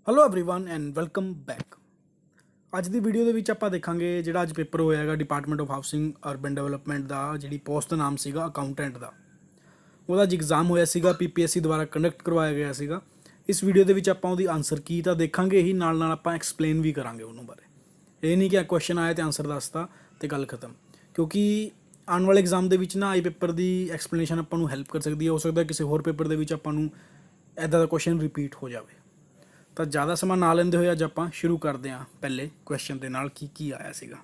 Hello everyone and welcome back. ਅੱਜ ਦੀ video ਦੇ ਵਿੱਚ ਆਪਾਂ ਦੇਖਾਂਗੇ ਜਿਹੜਾ ਅੱਜ ਪੇਪਰ ਹੋਇਆ ਹੈਗਾ department of housing urban development ਦਾ, ਜਿਹੜੀ ਪੋਸਟ ਦਾ ਨਾਮ ਸੀਗਾ ਅਕਾਊਂਟੈਂਟ ਦਾ। ਉਹਦਾ ਅੱਜ ਐਗਜ਼ਾਮ ਹੋਇਆ ਸੀਗਾ, ਪੀਪੀਐਸਸੀ ਦੁਆਰਾ ਕੰਡਕਟ ਕਰਵਾਇਆ ਗਿਆ ਸੀਗਾ। ਇਸ ਵੀਡੀਓ ਦੇ ਵਿੱਚ ਆਪਾਂ ਉਹਦੀ ਆਨਸਰ ਕੀ ਤਾਂ ਦੇਖਾਂਗੇ ਹੀ, ਨਾਲ ਨਾਲ ਆਪਾਂ ਐਕਸਪਲੇਨ ਵੀ ਕਰਾਂਗੇ ਉਹਨੂੰ ਬਾਰੇ। ਇਹ ਨਹੀਂ ਕਿ ਕੁਐਸਚਨ ਆਇਆ ਤੇ ਆਨਸਰ ਦੱਸਤਾ ਤੇ ਗੱਲ ਖਤਮ, ਕਿਉਂਕਿ ਆਉਣ ਵਾਲੇ ਐਗਜ਼ਾਮ ਦੇ ਵਿੱਚ ਨਾ ਆਈ ਪੇਪਰ ਦੀ ਐਕਸਪਲੇਨੇਸ਼ਨ ਆਪਾਂ ਨੂੰ ਹੈਲਪ ਕਰ ਸਕਦੀ ਹੈ। ਹੋ ਸਕਦਾ ਕਿਸੇ ਹੋਰ ਪੇਪਰ ਦੇ ਵਿੱਚ ਆਪਾਂ ਨੂੰ ਇੱਦਾਂ ਦਾ ਕੁਐਸਚਨ ਰਿਪੀਟ ਹੋ ਜਾਵੇ। ਤਾਂ ਜ਼ਿਆਦਾ ਸਮਾਂ ਨਾ ਲੈਂਦੇ ਹੋਏ ਅੱਜ ਆਪਾਂ ਸ਼ੁਰੂ ਕਰਦੇ ਹਾਂ ਪਹਿਲੇ ਕੁਐਸਚਨ ਦੇ ਨਾਲ ਕੀ ਆਇਆ ਸੀਗਾ।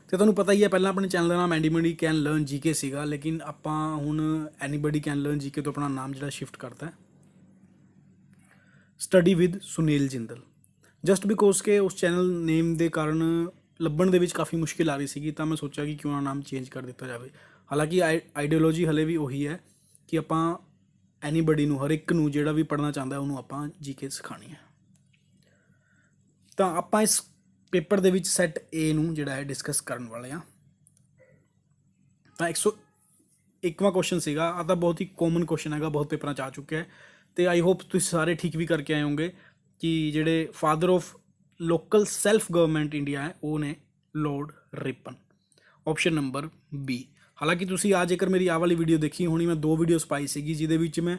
ਤੇ ਤੁਹਾਨੂੰ ਪਤਾ ਹੀ ਹੈ, ਪਹਿਲਾਂ ਆਪਣੇ ਚੈਨਲ ਦਾ ਨਾਮ ਐਨੀਬਡੀ ਕੈਨ ਲਰਨ ਜੀਕੇ ਸੀਗਾ, ਲੇਕਿਨ ਆਪਾਂ ਹੁਣ ਐਨੀਬਡੀ ਕੈਨ ਲਰਨ ਜੀਕੇ ਤੋਂ ਆਪਣਾ ਨਾਮ ਜਿਹੜਾ ਸ਼ਿਫਟ ਕਰਤਾ ਹੈ study with Sunil Jindal. Just because ਕਿ ਉਸ ਚੈਨਲ ਨੇਮ ਦੇ ਕਾਰਨ ਲੱਭਣ ਦੇ ਵਿੱਚ ਕਾਫੀ ਮੁਸ਼ਕਿਲ ਆ ਰਹੀ ਸੀਗੀ, ਤਾਂ ਮੈਂ ਸੋਚਿਆ ਕਿ ਕਿਉਂ ਨਾ ਨਾਮ ਚੇਂਜ ਕਰ ਦਿੱਤਾ ਜਾਵੇ। ਹਾਲਾਂਕਿ ਆਈਡੀਓਲੋਜੀ ਹਲੇ ਵੀ ਉਹੀ ਹੈ ਕਿ ਆਪਾਂ ਐਨੀਬਡੀ ਨੂੰ, ਹਰ ਇੱਕ ਨੂੰ ਜਿਹੜਾ ਵੀ ਪੜ੍ਹਨਾ ਚਾਹੁੰਦਾ ਉਹਨੂੰ ਆਪਾਂ ਜੀਕੇ ਸਿਖਾਉਣੀ ਹੈ। ਤਾਂ ਆਪਾਂ ਇਸ ਪੇਪਰ ਦੇ ਵਿੱਚ ਸੈੱਟ ਏ ਨੂੰ ਜਿਹੜਾ ਹੈ ਡਿਸਕਸ ਕਰਨ ਵਾਲੇ ਹਾਂ। ਤਾਂ 101ਵਾਂ ਕੁਐਸਚਨ ਸੀਗਾ। ਆ ਤਾਂ ਬਹੁਤ ਹੀ ਕਾਮਨ ਕੁਐਸਚਨ ਹੈਗਾ, ਬਹੁਤ ਪੇਪਰਾਂ 'ਚ ਆ ਚੁੱਕਿਆ ਹੈ ਅਤੇ ਆਈ ਹੋਪ ਤੁਸੀਂ ਸਾਰੇ ਠੀਕ ਵੀ ਕਰਕੇ ਆਏ ਹੋਗੇ ਕਿ ਜਿਹੜੇ father of local self government India ਹੈ ਉਹ ਨੇ Lord ripen. Option number B. ਹਾਲਾਂਕਿ ਤੁਸੀਂ ਆ ਜੇਕਰ ਮੇਰੀ ਆਹ ਵਾਲੀ ਵੀਡੀਓ ਦੇਖੀ ਹੋਣੀ, ਮੈਂ 2 ਵੀਡੀਓਜ਼ ਪਾਈ ਸੀਗੀ ਜਿਹਦੇ ਵਿੱਚ ਮੈਂ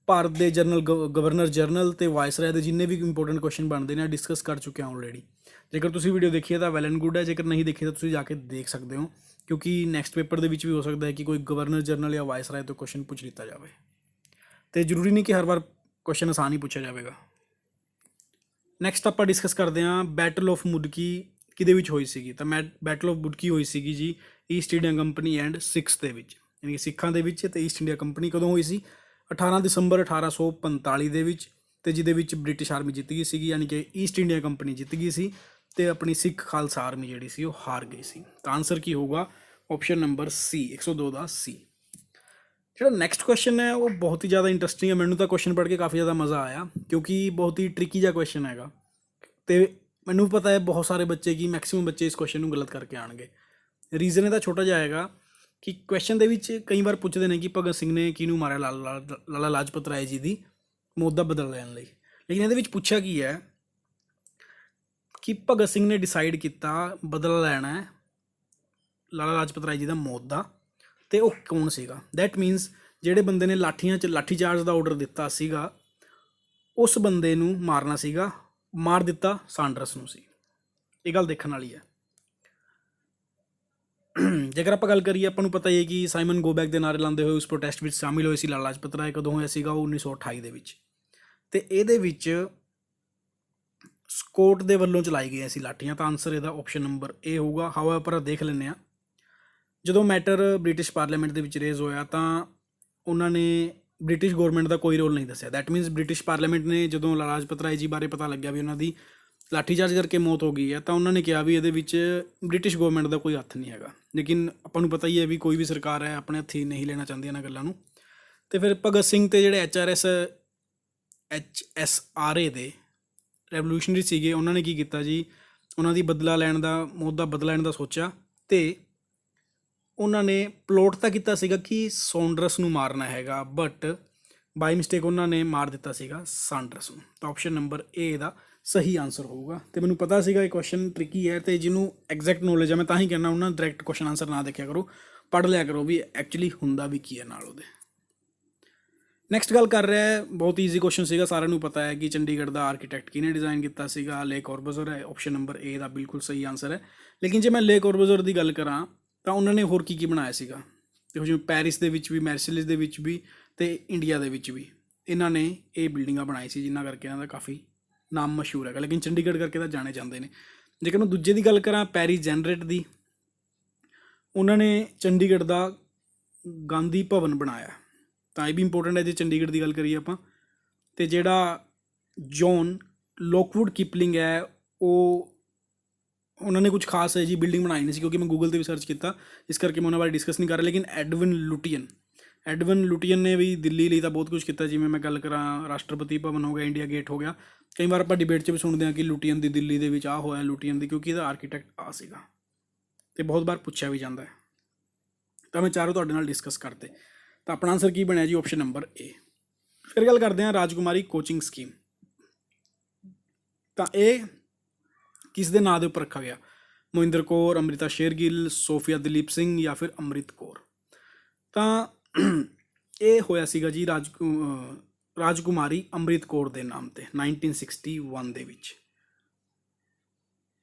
ਭਾਰਤ ਦੇ ਗਵਰਨਰ ਜਨਰਲ ਅਤੇ ਵਾਇਸਰਾਏ ਦੇ ਜਿੰਨੇ ਵੀ ਇੰਪੋਰਟੈਂਟ ਕੁਐਸਚਨ ਬਣਦੇ ਨੇ ਡਿਸਕਸ ਕਰ ਚੁੱਕਿਆ ਆਲਰੇਡੀ। ਜੇਕਰ ਤੁਸੀਂ ਵੀਡੀਓ ਦੇਖੀ ਹੈ ਤਾਂ ਵੈਲ ਐਂਡ ਗੁੱਡ ਹੈ, ਜੇਕਰ ਨਹੀਂ ਦੇਖੀ ਤਾਂ ਤੁਸੀਂ ਜਾ ਕੇ ਦੇਖ ਸਕਦੇ ਹੋ, ਕਿਉਂਕਿ ਨੈਕਸਟ ਪੇਪਰ ਦੇ ਵਿੱਚ ਵੀ ਹੋ ਸਕਦਾ ਹੈ ਕਿ ਕੋਈ ਗਵਰਨਰ ਜਨਰਲ ਜਾਂ ਵਾਇਸਰਾਏ ਤੋਂ ਕੁਐਸਚਨ ਪੁੱਛ ਲਿੱਤਾ ਜਾਵੇ, ਅਤੇ ਜ਼ਰੂਰੀ ਨਹੀਂ ਕਿ ਹਰ ਵਾਰ ਕੁਐਸਚਨ ਆਸਾਨ ਹੀ ਪੁੱਛਿਆ ਜਾਵੇਗਾ। ਨੈਕਸਟ ਆਪਾਂ ਡਿਸਕਸ ਕਰਦੇ ਹਾਂ ਬੈਟਲ ਆਫ ਮੁਦਕੀ ਕਿਹਦੇ ਵਿੱਚ ਹੋਈ ਸੀਗੀ। ਤਾਂ ਬੈਟਲ ਆਫ ਮੁਦਕੀ ਹੋਈ ਸੀਗੀ ਜੀ East India company and Sikhs ਦੇ ਵਿੱਚ, ਯਾਨੀ ਕਿ ਸਿੱਖਾਂ ਦੇ ਵਿੱਚ। ਅਤੇ ਈਸਟ ਇੰਡੀਆ ਕੰਪਨੀ ਕਦੋਂ ਹੋਈ ਸੀ? 18 ਦਸੰਬਰ 1845 ਦੇ ਵਿੱਚ, ਅਤੇ ਜਿਹਦੇ ਵਿੱਚ ਬ੍ਰਿਟਿਸ਼ ਆਰਮੀ ਜਿੱਤ ਗਈ ਸੀਗੀ, ਯਾਨੀ ਕਿ ਈਸਟ ਇੰਡੀਆ ਕੰਪਨੀ ਜਿੱਤ ਗਈ ਸੀ ਅਤੇ ਆਪਣੀ ਸਿੱਖ ਖਾਲਸਾ ਆਰਮੀ ਜਿਹੜੀ ਸੀ ਉਹ ਹਾਰ ਗਈ ਸੀ। ਤਾਂ ਆਨਸਰ ਕੀ ਹੋਊਗਾ? ਆਪਸ਼ਨ ਨੰਬਰ ਸੀ, 102 ਦਾ ਸੀ। ਜਿਹੜਾ ਨੈਕਸਟ ਕੁਐਸਚਨ ਹੈ ਉਹ ਬਹੁਤ ਹੀ ਜ਼ਿਆਦਾ ਇੰਟਰਸਟਿੰਗ ਹੈ। ਮੈਨੂੰ ਤਾਂ ਕੁਐਸਚਨ ਪੜ੍ਹ ਕੇ ਕਾਫੀ ਜ਼ਿਆਦਾ ਮਜ਼ਾ ਆਇਆ, ਕਿਉਂਕਿ ਬਹੁਤ ਹੀ ਟ੍ਰਿਕੀ ਜਿਹਾ ਕੁਐਸਚਨ ਹੈਗਾ ਅਤੇ ਮੈਨੂੰ ਪਤਾ ਹੈ ਬਹੁਤ ਸਾਰੇ ਬੱਚੇ ਕਿ ਮੈਕਸੀਮਮ ਬੱਚੇ ਇਸ ਕੁਐਸਚਨ ਨੂੰ ਗਲਤ ਕਰਕੇ ਆਉਣਗੇ। ਰੀਜ਼ਨ ਇਹਦਾ ਛੋਟਾ ਜਿਹਾ ਹੈਗਾ ਕਿ ਕੁਐਸਚਨ ਦੇ ਵਿੱਚ ਕਈ ਵਾਰ ਪੁੱਛਦੇ ਨੇ ਕਿ ਭਗਤ ਸਿੰਘ ਨੇ ਕਿਹਨੂੰ ਮਾਰਿਆ, ਲਾਲਾ ਲਾਜਪਤ ਰਾਏ ਜੀ ਦੀ ਮੌਤ ਦਾ ਬਦਲਾ ਲੈਣ ਲਈ। ਲੇਕਿਨ ਇਹਦੇ ਵਿੱਚ ਪੁੱਛਿਆ ਕੀ ਹੈ ਕਿ ਭਗਤ ਸਿੰਘ ਨੇ ਡਿਸਾਈਡ ਕੀਤਾ ਬਦਲਾ ਲੈਣਾ ਹੈ ਲਾਲਾ ਲਾਜਪਤ ਰਾਏ ਜੀ ਦਾ ਮੌਤ ਦਾ, ਅਤੇ ਉਹ ਕੌਣ ਸੀਗਾ? ਦੈਟ ਮੀਨਸ ਜਿਹੜੇ ਬੰਦੇ ਨੇ ਲਾਠੀ ਚਾਰਜ ਦਾ ਆਰਡਰ ਦਿੱਤਾ ਸੀਗਾ ਉਸ ਬੰਦੇ ਨੂੰ ਮਾਰਨਾ ਸੀਗਾ, ਮਾਰ ਦਿੱਤਾ ਸਾਂਡਰਸ ਨੂੰ ਸੀ। ਇਹ ਗੱਲ ਦੇਖਣ ਵਾਲੀ ਹੈ। ਜੇਕਰ ਆਪਾਂ ਗੱਲ ਕਰੀਏ, ਆਪਾਂ ਨੂੰ ਪਤਾ ਹੀ ਹੈ ਕਿ ਸਾਈਮਨ ਗੋਬੈਕ ਦੇ ਨਾਅਰੇ ਲਾਉਂਦੇ ਹੋਏ ਉਸ ਪ੍ਰੋਟੈਸਟ ਵਿੱਚ ਸ਼ਾਮਿਲ ਹੋਏ ਸੀ ਲਾਲਾ ਲਾਜਪਤ ਰਾਏ। ਕਦੋਂ ਹੋਇਆ ਸੀਗਾ? ਉਹ 1928 ਦੇ ਵਿੱਚ। ਅਤੇ ਇਹਦੇ ਵਿੱਚ ਸਕੋਟ ਦੇ ਵੱਲੋਂ ਚਲਾਈ ਗਈਆਂ ਸੀ ਲਾਠੀਆਂ। ਤਾਂ ਆਨਸਰ ਇਹਦਾ ਆਪਸ਼ਨ ਨੰਬਰ ਏ ਹੋਊਗਾ। ਹਵਾ ਪਰ ਦੇਖ ਲੈਂਦੇ ਹਾਂ, ਜਦੋਂ ਮੈਟਰ ਬ੍ਰਿਟਿਸ਼ ਪਾਰਲੀਮੈਂਟ ਦੇ ਵਿੱਚ ਰੇਜ਼ ਹੋਇਆ ਤਾਂ ਉਹਨਾਂ ਨੇ ਬ੍ਰਿਟਿਸ਼ ਗੌਰਮੈਂਟ ਦਾ ਕੋਈ ਰੋਲ ਨਹੀਂ ਦੱਸਿਆ। ਦੈਟ ਮੀਨਸ ਬ੍ਰਿਟਿਸ਼ ਪਾਰਲੀਮੈਂਟ ਨੇ ਜਦੋਂ ਲਾਲਾ ਲਾਜਪਤ ਰਾਏ ਜੀ ਬਾਰੇ ਪਤਾ ਲੱਗਿਆ ਵੀ ਉਹਨਾਂ ਦੀ ਲਾਠੀ ਚਾਰਜ ਕਰਕੇ ਮੌਤ ਹੋ ਗਈ ਹੈ, ਤਾਂ ਉਹਨਾਂ ਨੇ ਕਿਹਾ ਵੀ ਇਹਦੇ ਵਿੱਚ ਬ੍ਰਿਟਿਸ਼ ਗੌਰਮੈਂਟ ਦਾ ਕੋਈ ਹੱਥ ਨਹੀਂ ਹੈਗਾ। ਲੇਕਿਨ ਆਪਾਂ ਨੂੰ ਪਤਾ ਹੀ ਹੈ ਵੀ ਕੋਈ ਵੀ ਸਰਕਾਰ ਹੈ ਆਪਣੇ ਹੱਥੀਂ ਨਹੀਂ ਲੈਣਾ ਚਾਹੁੰਦੀ ਇਹਨਾਂ ਗੱਲਾਂ ਨੂੰ। ਅਤੇ ਫਿਰ ਭਗਤ ਸਿੰਘ ਅਤੇ ਜਿਹੜੇ HSRA ਦੇ ਰੈਵੋਲੂਸ਼ਨਰੀ ਸੀਗੇ, ਉਹਨਾਂ ਨੇ ਕੀ ਕੀਤਾ ਜੀ, ਉਹਨਾਂ ਦੀ ਮੌਤ ਦਾ ਬਦਲਾ ਲੈਣ ਦਾ ਸੋਚਿਆ, ਅਤੇ ਉਹਨਾਂ ਨੇ ਪਲੋਟ ਤਾਂ ਕੀਤਾ ਸੀਗਾ ਕਿ ਸੌਂਡਰਸ ਨੂੰ ਮਾਰਨਾ ਹੈਗਾ, ਬਟ ਬਾਈ ਮਿਸਟੇਕ ਉਹਨਾਂ ਨੇ ਮਾਰ ਦਿੱਤਾ ਸੀਗਾ ਸਾਂਡਰਸ ਨੂੰ। ਤਾਂ ਆਪਸ਼ਨ ਨੰਬਰ ਏ ਦਾ ਸਹੀ ਆਨਸਰ ਹੋਊਗਾ। ਅਤੇ ਮੈਨੂੰ ਪਤਾ ਸੀਗਾ ਇਹ ਕੁਐਸਚਨ ਟ੍ਰਿਕੀ ਹੈ, ਅਤੇ ਜਿਹਨੂੰ ਐਗਜ਼ੈਕਟ ਨੌਲੇਜ ਹੈ ਮੈਂ ਤਾਂ ਹੀ ਕਹਿੰਦਾ ਉਹਨਾਂ ਡਾਇਰੈਕਟ ਕੁਐਸਚਨ ਆਨਸਰ ਨਾ ਦੇਖਿਆ ਕਰੋ, ਪੜ੍ਹ ਲਿਆ ਕਰੋ ਵੀ ਐਕਚੁਅਲੀ ਹੁੰਦਾ ਵੀ ਕੀ ਹੈ ਨਾਲ ਉਹਦੇ। ਨੈਕਸਟ ਗੱਲ ਕਰ ਰਿਹਾ ਹੈ, ਬਹੁਤ ਈਜ਼ੀ ਕੁਐਸਚਨ ਸੀਗਾ, ਸਾਰਿਆਂ ਨੂੰ ਪਤਾ ਹੈ ਕਿ ਚੰਡੀਗੜ੍ਹ ਦਾ ਆਰਕੀਟੈਕਟ ਕਿਹਨੇ ਡਿਜ਼ਾਈਨ ਕੀਤਾ ਸੀਗਾ? ਲੇ ਕੋਰਬਜ਼ਰ ਹੈ। ਆਪਸ਼ਨ ਨੰਬਰ ਏ ਦਾ ਬਿਲਕੁਲ ਸਹੀ ਆਨਸਰ ਹੈ। ਲੇਕਿਨ ਜੇ ਮੈਂ ਲੇ ਕੋਰਬਜ਼ਰ ਦੀ ਗੱਲ ਕਰਾਂ ਤਾਂ ਉਹਨਾਂ ਨੇ ਹੋਰ ਕੀ ਬਣਾਇਆ ਸੀਗਾ? ਦੇਖੋ ਜਿਵੇਂ ਪੈਰਿਸ ਦੇ ਵਿੱਚ ਵੀ, ਮੈਰਸਿਲਿਸ ਦੇ ਵਿੱਚ ਵੀ, ਅਤੇ ਇੰਡੀਆ ਦੇ ਵਿੱਚ ਵੀ ਇਹਨਾਂ ਨੇ ਇਹ ਬਿਲਡਿੰਗਾਂ ਬਣਾਈ ਸੀ, ਜਿਨ੍ਹਾਂ ਕਰਕੇ ਇਹਨਾਂ ਦਾ ਕਾਫੀ ਨਾਮ ਮਸ਼ਹੂਰ ਹੈਗਾ। ਲੇਕਿਨ ਚੰਡੀਗੜ੍ਹ ਕਰਕੇ ਤਾਂ ਜਾਣੇ ਜਾਂਦੇ ਨੇ। ਜੇਕਰ ਮੈਂ ਦੂਜੇ ਦੀ ਗੱਲ ਕਰਾਂ ਪੈਰਿਸ ਜੈਨਰੇਟ ਦੀ, ਉਹਨਾਂ ਨੇ ਚੰਡੀਗੜ੍ਹ ਦਾ ਗਾਂਧੀ ਭਵਨ ਬਣਾਇਆ। ਤਾਂ ਇਹ ਵੀ ਇੰਪੋਰਟੈਂਟ ਹੈ ਜੇ ਚੰਡੀਗੜ੍ਹ ਦੀ ਗੱਲ ਕਰੀਏ ਆਪਾਂ। ਅਤੇ ਜਿਹੜਾ ਜੌਨ ਲੋਕਵੁੱਡ ਕਿਪਲਿੰਗ ਹੈ ਉਹਨਾਂ ਨੇ ਕੁਝ ਖਾਸ ਹੈ ਜੀ ਬਿਲਡਿੰਗ ਬਣਾਈ ਨਹੀਂ ਸੀ, ਕਿਉਂਕਿ ਮੈਂ ਗੂਗਲ 'ਤੇ ਵੀ ਸਰਚ ਕੀਤਾ, ਇਸ ਕਰਕੇ ਮੈਂ ਉਹਨਾਂ ਬਾਰੇ ਡਿਸਕਸ ਨਹੀਂ ਕਰ ਰਿਹਾ। ਲੇਕਿਨ ਐਡਵਿਨ ਲੁਟੀਅਨ ਨੇ ਵੀ ਦਿੱਲੀ ਲਈ ਤਾਂ ਬਹੁਤ ਕੁਝ ਕੀਤਾ। ਜਿਵੇਂ ਮੈਂ ਗੱਲ ਕਰਾਂ ਰਾਸ਼ਟਰਪਤੀ ਭਵਨ ਹੋ ਗਿਆ, ਇੰਡੀਆ ਗੇਟ ਹੋ ਗਿਆ। ਕਈ ਵਾਰ ਆਪਾਂ ਡਿਬੇਟ 'ਚ ਵੀ ਸੁਣਦੇ ਹਾਂ ਕਿ ਲੁਟੀਅਨ ਦੀ ਦਿੱਲੀ ਦੇ ਵਿੱਚ ਆਹ ਹੋਇਆ ਲੁਟੀਅਨ ਦੀ, ਕਿਉਂਕਿ ਇਹਦਾ ਆਰਕੀਟੈਕਟ ਆ ਸੀਗਾ ਅਤੇ ਬਹੁਤ ਵਾਰ ਪੁੱਛਿਆ ਵੀ ਜਾਂਦਾ ਹੈ। ਤਾਂ ਮੈਂ ਚਾਰੋਂ ਤੁਹਾਡੇ ਨਾਲ ਡਿਸਕਸ ਕਰਤੇ। ਤਾਂ ਆਪਣਾ ਆਨਸਰ ਕੀ ਬਣਿਆ ਜੀ? ਆਪਸ਼ਨ ਨੰਬਰ ਏ। ਫਿਰ ਗੱਲ ਕਰਦੇ ਹਾਂ ਰਾਜਕੁਮਾਰੀ ਕੋਚਿੰਗ ਸਕੀਮ। ਤਾਂ ਇਹ ਕਿਸ ਦੇ ਨਾਂ ਦੇ ਉੱਪਰ ਰੱਖਿਆ ਗਿਆ? ਮੋਹਿੰਦਰ ਕੌਰ, ਅੰਮ੍ਰਿਤਾ ਸ਼ੇਰਗਿੱਲ, ਸੋਫੀਆ ਦਲੀਪ ਸਿੰਘ ਜਾਂ ਫਿਰ ਅੰਮ੍ਰਿਤ ਕੌਰ? ਤਾਂ ਇਹ ਹੋਇਆ ਸੀਗਾ ਜੀ ਰਾਜਕੁਮਾਰੀ ਅੰਮ੍ਰਿਤ ਕੌਰ ਦੇ ਨਾਮ ਤੇ 1961 ਦੇ ਵਿੱਚ।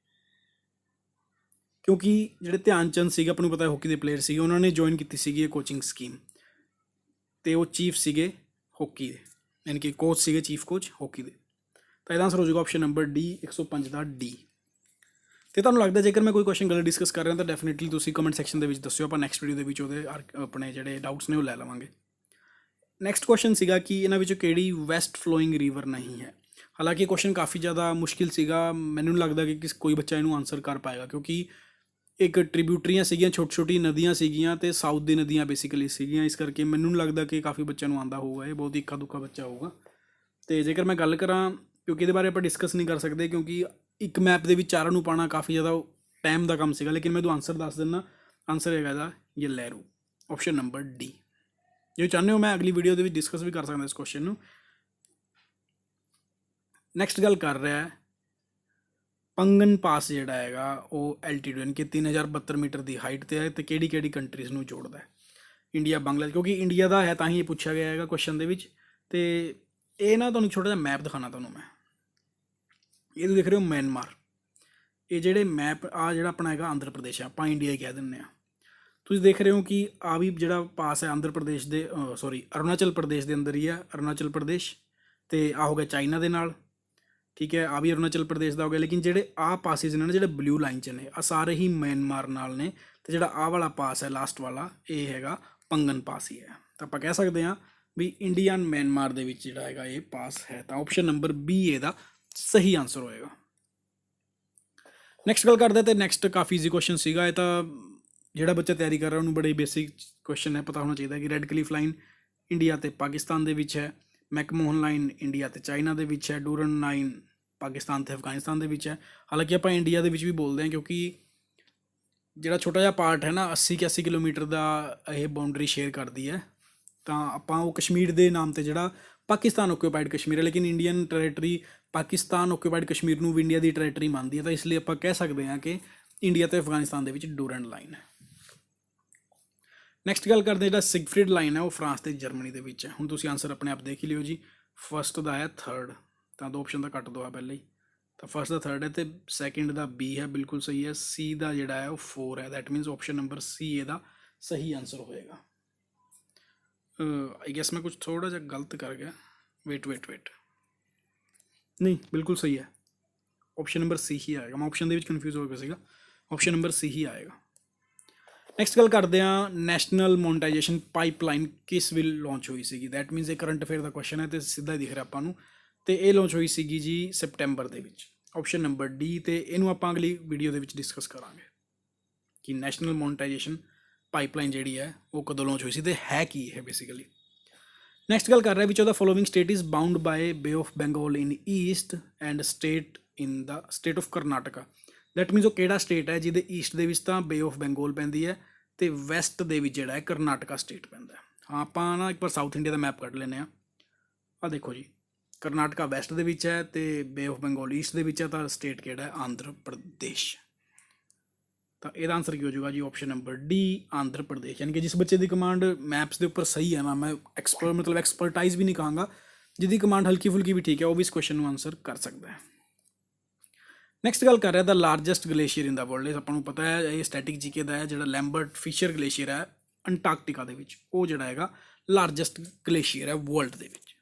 ਕਿਉਂਕਿ ਜਿਹੜੇ ਧਿਆਨ ਚੰਦ ਸੀਗੇ, ਆਪਾਂ ਨੂੰ ਪਤਾ ਹਾਕੀ ਦੇ ਪਲੇਅਰ ਸੀਗੇ, ਉਹਨਾਂ ਨੇ ਜੁਆਇਨ ਕੀਤੀ ਸੀਗੀ ਇਹ ਕੋਚਿੰਗ ਸਕੀਮ, ਤੇ ਉਹ ਚੀਫ ਸੀਗੇ ਹਾਕੀ ਦੇ, ਯਾਨੀ ਕਿ ਕੋਚ ਸੀਗੇ, ਚੀਫ ਕੋਚ ਹਾਕੀ ਦੇ। ਤਾਂ ਇਹਦਾ ਆਨਸਰ ਹੋ ਜਾਊਗਾ ਆਪਸ਼ਨ ਨੰਬਰ ਡੀ, 105 ਦਾ ਡੀ। ਤੇ ਤੁਹਾਨੂੰ ਲੱਗਦਾ ਜੇਕਰ ਮੈਂ ਕੋਈ ਕੁਐਸਚਨ ਗਲਤ ਡਿਸਕਸ ਕਰ ਰਿਹਾ ਤਾਂ ਡੈਫੀਨਿਟਲੀ ਤੁਸੀਂ ਕਮੈਂਟ ਸੈਕਸ਼ਨ ਦੇ ਵਿੱਚ ਦੱਸਿਓ, ਆਪਾਂ ਨੈਕਸਟ ਵੀਡੀਓ ਦੇ ਵਿੱਚ ਉਹਦੇ ਆਪਣੇ ਜਿਹੜੇ ਡਾਊਟਸ ਨੇ ਉਹ ਲੈ ਲਵਾਂਗੇ। ਨੈਕਸਟ ਕੁਐਸਚਨ ਸੀਗਾ ਕਿ ਇਹਨਾਂ ਵਿੱਚੋਂ ਕਿਹੜੀ ਵੈਸਟ ਫਲੋਇੰਗ ਰਿਵਰ ਨਹੀਂ ਹੈ? ਹਾਲਾਂਕਿ ਇਹ ਕੁਐਸਚਨ ਕਾਫੀ ਜ਼ਿਆਦਾ ਮੁਸ਼ਕਿਲ ਸੀਗਾ, ਮੈਨੂੰ ਨਹੀਂ ਲੱਗਦਾ ਕਿ ਕੋਈ ਬੱਚਾ ਇਹਨੂੰ ਆਨਸਰ ਕਰ ਪਾਏਗਾ, ਕਿਉਂਕਿ ਇੱਕ ਟ੍ਰਿਬਿਊਟਰੀਆਂ ਸੀਗੀਆਂ, ਛੋਟੀ ਛੋਟੀ ਨਦੀਆਂ ਸੀਗੀਆਂ, ਅਤੇ ਸਾਊਥ ਦੀ ਨਦੀਆਂ ਬੇਸਿਕਲੀ ਸੀਗੀਆਂ, ਇਸ ਕਰਕੇ ਮੈਨੂੰ ਨਹੀਂ ਲੱਗਦਾ ਕਿ ਕਾਫੀ ਬੱਚਿਆਂ ਨੂੰ ਆਉਂਦਾ ਹੋਊਗਾ, ਇਹ ਬਹੁਤ ਹੀ ਇੱਕਾ ਦੁੱਕਾ ਬੱਚਾ ਹੋਊਗਾ। ਅਤੇ ਜੇਕਰ ਮੈਂ ਗੱਲ ਕਰਾਂ, ਕਿਉਂਕਿ ਇਹਦੇ ਬਾਰੇ ਆਪਾਂ ਡਿਸਕਸ ਨਹੀਂ ਕਰ ਸਕਦੇ, ਕਿਉਂਕਿ ਇੱਕ ਮੈਪ ਦੇ ਵਿੱਚ ਚਾਰਾਂ ਨੂੰ ਪਾਉਣਾ ਕਾਫੀ ਜ਼ਿਆਦਾ ਟਾਈਮ ਦਾ ਕੰਮ ਸੀਗਾ, ਲੇਕਿਨ ਮੈਂ ਤੁਹਾਨੂੰ ਆਨਸਰ ਦੱਸ ਦਿੰਦਾ। ਆਨਸਰ ਹੈਗਾ ਇਹਦਾ ਇਹ ਲਹਿਰੂ, ਆਪਸ਼ਨ ਨੰਬਰ ਡੀ। ਜੇ ਚਾਹੁੰਦੇ ਹੋ ਮੈਂ ਅਗਲੀ ਵੀਡੀਓ ਦੇ ਵਿੱਚ ਡਿਸਕਸ ਵੀ ਕਰ ਸਕਦਾ ਇਸ ਕੁਐਸਚਨ ਨੂੰ। ਨੈਕਸਟ ਗੱਲ ਕਰ ਰਿਹਾ ਹੈ ਪੰਗਨ ਪਾਸ ਜਿਹੜਾ ਹੈਗਾ ਉਹ ਐਲਟੀਟਿਊਡ ਯਾਨੀ ਕਿ 3072 ਮੀਟਰ ਦੀ ਹਾਈਟ 'ਤੇ ਹੈ, ਅਤੇ ਕਿਹੜੀ ਕਿਹੜੀ ਕੰਟਰੀਜ਼ ਨੂੰ ਜੋੜਦਾ ਹੈ? ਇੰਡੀਆ, ਬੰਗਲਾਦੇਸ਼, ਕਿਉਂਕਿ ਇੰਡੀਆ ਦਾ ਹੈ ਤਾਂ ਹੀ ਇਹ ਪੁੱਛਿਆ ਗਿਆ ਹੈਗਾ ਕੁਐਸਚਨ ਦੇ ਵਿੱਚ। ਅਤੇ ਇਹ ਨਾ ਤੁਹਾਨੂੰ ਛੋਟਾ ਜਿਹਾ ਮੈਪ ਦਿਖਾਉਣਾ ਤੁਹਾਨੂੰ ਮੈਂ, ਇਹ ਤੁਸੀਂ ਦੇਖ ਰਹੇ ਹੋ ਮਿਆਂਮਾਰ। ਇਹ ਜਿਹੜੇ ਮੈਪ ਆ ਜਿਹੜਾ ਆਪਣਾ ਹੈਗਾ ਆਂਧਰਾ ਪ੍ਰਦੇਸ਼ ਆ, ਆਪਾਂ ਇੰਡੀਆ ਹੀ ਕਹਿ ਦਿੰਦੇ ਹਾਂ। ਤੁਸੀਂ ਦੇਖ ਰਹੇ ਹੋ ਕਿ ਆ ਵੀ ਜਿਹੜਾ ਪਾਸ ਹੈ ਆਂਧਰਾ ਪ੍ਰਦੇਸ਼ ਦੇ ਅਰੁਣਾਚਲ ਪ੍ਰਦੇਸ਼ ਦੇ ਅੰਦਰ ਹੀ ਹੈ, ਅਰੁਣਾਚਲ ਪ੍ਰਦੇਸ਼, ਅਤੇ ਆ ਹੋ ਗਿਆ ਚਾਈਨਾ ਦੇ ਨਾਲ, ਠੀਕ ਹੈ, ਆ ਵੀ ਅਰੁਣਾਚਲ ਪ੍ਰਦੇਸ਼ ਦਾ ਹੋ ਗਿਆ। ਲੇਕਿਨ ਜਿਹੜੇ ਆਹ ਪਾਸਿਸ ਨੇ ਨਾ, ਜਿਹੜੇ ਬਲੂ ਲਾਈਨ 'ਚ ਨੇ, ਆ ਸਾਰੇ ਹੀ ਮਿਆਂਮਾਰ ਨਾਲ ਨੇ, ਅਤੇ ਜਿਹੜਾ ਆਹ ਵਾਲਾ ਪਾਸ ਹੈ ਲਾਸਟ ਵਾਲਾ, ਇਹ ਹੈਗਾ ਪੰਗਨ ਪਾਸ ਹੀ ਹੈ। ਤਾਂ ਆਪਾਂ ਕਹਿ ਸਕਦੇ ਹਾਂ ਵੀ ਇੰਡੀਆ ਐਂਡ ਮਿਆਂਮਾਰ ਦੇ ਵਿੱਚ ਜਿਹੜਾ ਹੈਗਾ ਇਹ ਪਾਸ ਹੈ। ਤਾਂ ਆਪਸ਼ਨ ਨੰਬਰ ਬੀ ਇਹਦਾ ਸਹੀ ਆਨਸਰ ਹੋਏਗਾ। ਨੈਕਸਟ ਗੱਲ ਕਰਦੇ ਤੇ ਨੈਕਸਟ ਕਾਫੀ ਈਜ਼ੀ ਕੁਐਸਚਨ ਸੀਗਾ, ਇਹ ਤਾਂ ਜਿਹੜਾ ਬੱਚਾ ਤਿਆਰੀ ਕਰ ਰਿਹਾ ਉਹਨੂੰ ਬੜੇ ਬੇਸਿਕ ਕੁਐਸਚਨ ਹੈ, ਪਤਾ ਹੋਣਾ ਚਾਹੀਦਾ ਕਿ ਰੈੱਡ ਕਲਿਫ ਲਾਈਨ ਇੰਡੀਆ ਅਤੇ ਪਾਕਿਸਤਾਨ ਦੇ ਵਿੱਚ ਹੈ, ਮੈਕਮੋਹਨ ਲਾਈਨ ਇੰਡੀਆ ਅਤੇ ਚਾਈਨਾ ਦੇ ਵਿੱਚ ਹੈ, ਡੂਰਨ ਲਾਈਨ ਪਾਕਿਸਤਾਨ ਅਤੇ ਅਫਗਾਨਿਸਤਾਨ ਦੇ ਵਿੱਚ ਹੈ। ਹਾਲਾਂਕਿ ਆਪਾਂ ਇੰਡੀਆ ਦੇ ਵਿੱਚ ਵੀ ਬੋਲਦੇ ਹਾਂ, ਕਿਉਂਕਿ ਜਿਹੜਾ ਛੋਟਾ ਜਿਹਾ ਪਾਰਟ ਹੈ ਨਾ 80 ਕਿਲੋਮੀਟਰ ਦਾ ਇਹ ਬਾਉਂਡਰੀ ਸ਼ੇਅਰ ਕਰਦੀ ਹੈ, ਤਾਂ ਆਪਾਂ ਉਹ ਕਸ਼ਮੀਰ ਦੇ ਨਾਮ 'ਤੇ ਜਿਹੜਾ ਪਾਕਿਸਤਾਨ ਓਕੂਪਾਈਡ ਕਸ਼ਮੀਰ ਹੈ, ਲੇਕਿਨ ਇੰਡੀਅਨ ਟੈਰੇਟਰੀ ਪਾਕਿਸਤਾਨ ਓਕੂਪਾਈਡ ਕਸ਼ਮੀਰ ਨੂੰ ਵੀ ਇੰਡੀਆ ਦੀ ਟੈਰੇਟਰੀ ਮੰਨਦੀ ਹੈ, ਤਾਂ ਇਸ ਲਈ ਆਪਾਂ ਕਹਿ ਸਕਦੇ ਹਾਂ ਕਿ ਇੰਡੀਆ ਅਤੇ ਅਫਗਾਨਿਸਤਾਨ ਦੇ ਵਿੱਚ ਡੂਰਨ ਲਾਈਨ ਹੈ। ਨੈਕਸਟ ਗੱਲ ਕਰਦੇ ਜਿਹੜਾ ਸਿਗਫਰੀਡ ਲਾਈਨ ਹੈ ਉਹ ਫਰਾਂਸ ਅਤੇ ਜਰਮਨੀ ਦੇ ਵਿੱਚ ਹੈ। ਹੁਣ ਤੁਸੀਂ ਆਨਸਰ ਆਪਣੇ ਆਪ ਦੇਖ ਹੀ ਲਿਓ ਜੀ, ਫਸਟ ਦਾ ਹੈ ਥਰਡ, ਤਾਂ ਦੋ ਆਪਸ਼ਨ ਦਾ ਕੱਟ ਦੋ ਆ ਪਹਿਲਾਂ ਹੀ, ਤਾਂ ਫਸਟ ਦਾ ਥਰਡ ਹੈ ਅਤੇ ਸੈਕਿੰਡ ਦਾ ਬੀ ਹੈ, ਬਿਲਕੁਲ ਸਹੀ ਹੈ। ਸੀ ਦਾ ਜਿਹੜਾ ਹੈ ਉਹ 4 ਹੈ, ਦੈਟ ਮੀਨਸ ਆਪਸ਼ਨ ਨੰਬਰ ਸੀ ਇਹਦਾ ਸਹੀ ਆਨਸਰ ਹੋਏਗਾ। ਆਈ ਗੈਸ ਮੈਂ ਕੁਝ ਥੋੜ੍ਹਾ ਜਿਹਾ ਗਲਤ ਕਰ ਗਿਆ, ਵੇਟ ਨਹੀਂ, ਬਿਲਕੁਲ ਸਹੀ ਹੈ, ਆਪਸ਼ਨ ਨੰਬਰ ਸੀ ਹੀ ਆਏਗਾ। ਮੈਂ ਆਪਸ਼ਨ ਦੇ ਵਿੱਚ ਕਨਫਿਊਜ਼ ਹੋ ਗਿਆ ਸੀਗਾ, ਆਪਸ਼ਨ ਨੰਬਰ ਸੀ ਹੀ ਆਏਗਾ। ਨੈਕਸਟ ਗੱਲ ਕਰਦੇ ਹਾਂ ਨੈਸ਼ਨਲ ਮੋਨਟਾਈਜੇਸ਼ਨ ਪਾਈਪਲਾਈਨ ਕਿਸ ਵਿਲ ਲਾਂਚ ਹੋਈ ਸੀਗੀ? ਦੈਟ ਮੀਨਸ ਇਹ ਕਰੰਟ ਅਫੇਅਰ ਦਾ ਕੁਐਸਚਨ ਹੈ ਅਤੇ ਸਿੱਧਾ ਹੀ ਦਿਖ ਰਿਹਾ ਆਪਾਂ ਨੂੰ, ਅਤੇ ਇਹ ਲਾਂਚ ਹੋਈ ਸੀਗੀ ਜੀ ਸੈਪਟੈਂਬਰ ਦੇ ਵਿੱਚ, ਆਪਸ਼ਨ ਨੰਬਰ ਡੀ। ਅਤੇ ਇਹਨੂੰ ਆਪਾਂ ਅਗਲੀ ਵੀਡੀਓ ਦੇ ਵਿੱਚ ਡਿਸਕਸ ਕਰਾਂਗੇ ਕਿ ਨੈਸ਼ਨਲ ਮੋਨਟਾਈਜੇਸ਼ਨ ਪਾਈਪਲਾਈਨ ਜਿਹੜੀ ਹੈ ਉਹ ਕਦੋਂ ਲਾਂਚ ਹੋਈ ਸੀ ਅਤੇ ਹੈ ਕੀ ਹੈ ਬੇਸਿਕਲੀ। ਨੈਕਸਟ ਗੱਲ ਕਰ ਰਿਹਾ ਵਿਚ ਉਹਦਾ following state is bound by Bay of Bengal in east and state in the state of Karnataka. That means ਉਹ ਕਿਹੜਾ ਸਟੇਟ ਹੈ ਜਿਹਦੇ ਈਸਟ ਦੇ ਵਿੱਚ ਤਾਂ ਬੇ ਆਫ ਬੰਗਾਲ ਪੈਂਦੀ ਹੈ ਅਤੇ ਵੈਸਟ ਦੇ ਵਿੱਚ ਜਿਹੜਾ ਹੈ ਕਰਨਾਟਕਾ ਸਟੇਟ ਪੈਂਦਾ ਹੈ। ਹਾਂ, ਆਪਾਂ ਨਾ ਇੱਕ ਵਾਰ ਸਾਊਥ ਇੰਡੀਆ ਦਾ ਮੈਪ ਕੱਢ ਲੈਂਦੇ ਹਾਂ। ਆਹ ਦੇਖੋ ਜੀ, ਕਰਨਾਟਕਾ ਵੈਸਟ ਦੇ ਵਿੱਚ ਹੈ ਅਤੇ ਬੇ ਆਫ ਬੰਗਾਲ ਈਸਟ ਦੇ ਵਿੱਚ ਹੈ, ਤਾਂ ਸਟੇਟ ਕਿਹੜਾ ਹੈ? ਆਂਧਰਾ ਪ੍ਰਦੇਸ਼। ਤਾਂ ਇਹਦਾ ਆਨਸਰ ਕੀ ਹੋ ਜਾਊਗਾ ਜੀ? Option number D, Andhra Pradesh. ਯਾਨੀ ਕਿ ਜਿਸ ਬੱਚੇ ਦੀ ਕਮਾਂਡ ਮੈਪਸ ਦੇ ਉੱਪਰ ਸਹੀ ਹੈ ਨਾ, ਮੈਂ ਐਕਸਪਰਟਾਈਜ਼ ਵੀ ਨਹੀਂ ਕਹਾਂਗਾ, ਜਿਹਦੀ ਕਮਾਂਡ ਹਲਕੀ ਫੁਲਕੀ ਵੀ ਠੀਕ ਹੈ, ਉਹ ਵੀ ਇਸ ਕੁਐਸਚਨ ਨੂੰ ਆਨਸਰ ਕਰ ਸਕਦਾ ਹੈ। ਨੈਕਸਟ ਗੱਲ ਕਰ ਰਿਹਾ ਦਾ ਲਾਰਜੈਸਟ ਗਲੇਸ਼ੀਅਰ ਇਨ ਦਾ ਵਰਲਡ। ਆਪਾਂ ਨੂੰ ਪਤਾ ਹੈ ਇਹ ਸਟੈਟਿਕ ਜੀਕੇ ਦਾ ਹੈ, ਜਿਹੜਾ ਲੈਂਬਰਟ ਫਿਸ਼ਰ ਗਲੇਸ਼ੀਅਰ ਹੈ ਅੰਟਾਰਕਟਿਕਾ ਦੇ ਵਿੱਚ, ਉਹ ਜਿਹੜਾ ਹੈਗਾ ਲਾਰਜੈਸਟ ਗਲੇਸ਼ੀਅਰ ਹੈ ਵਰਲਡ ਦੇ ਵਿੱਚ।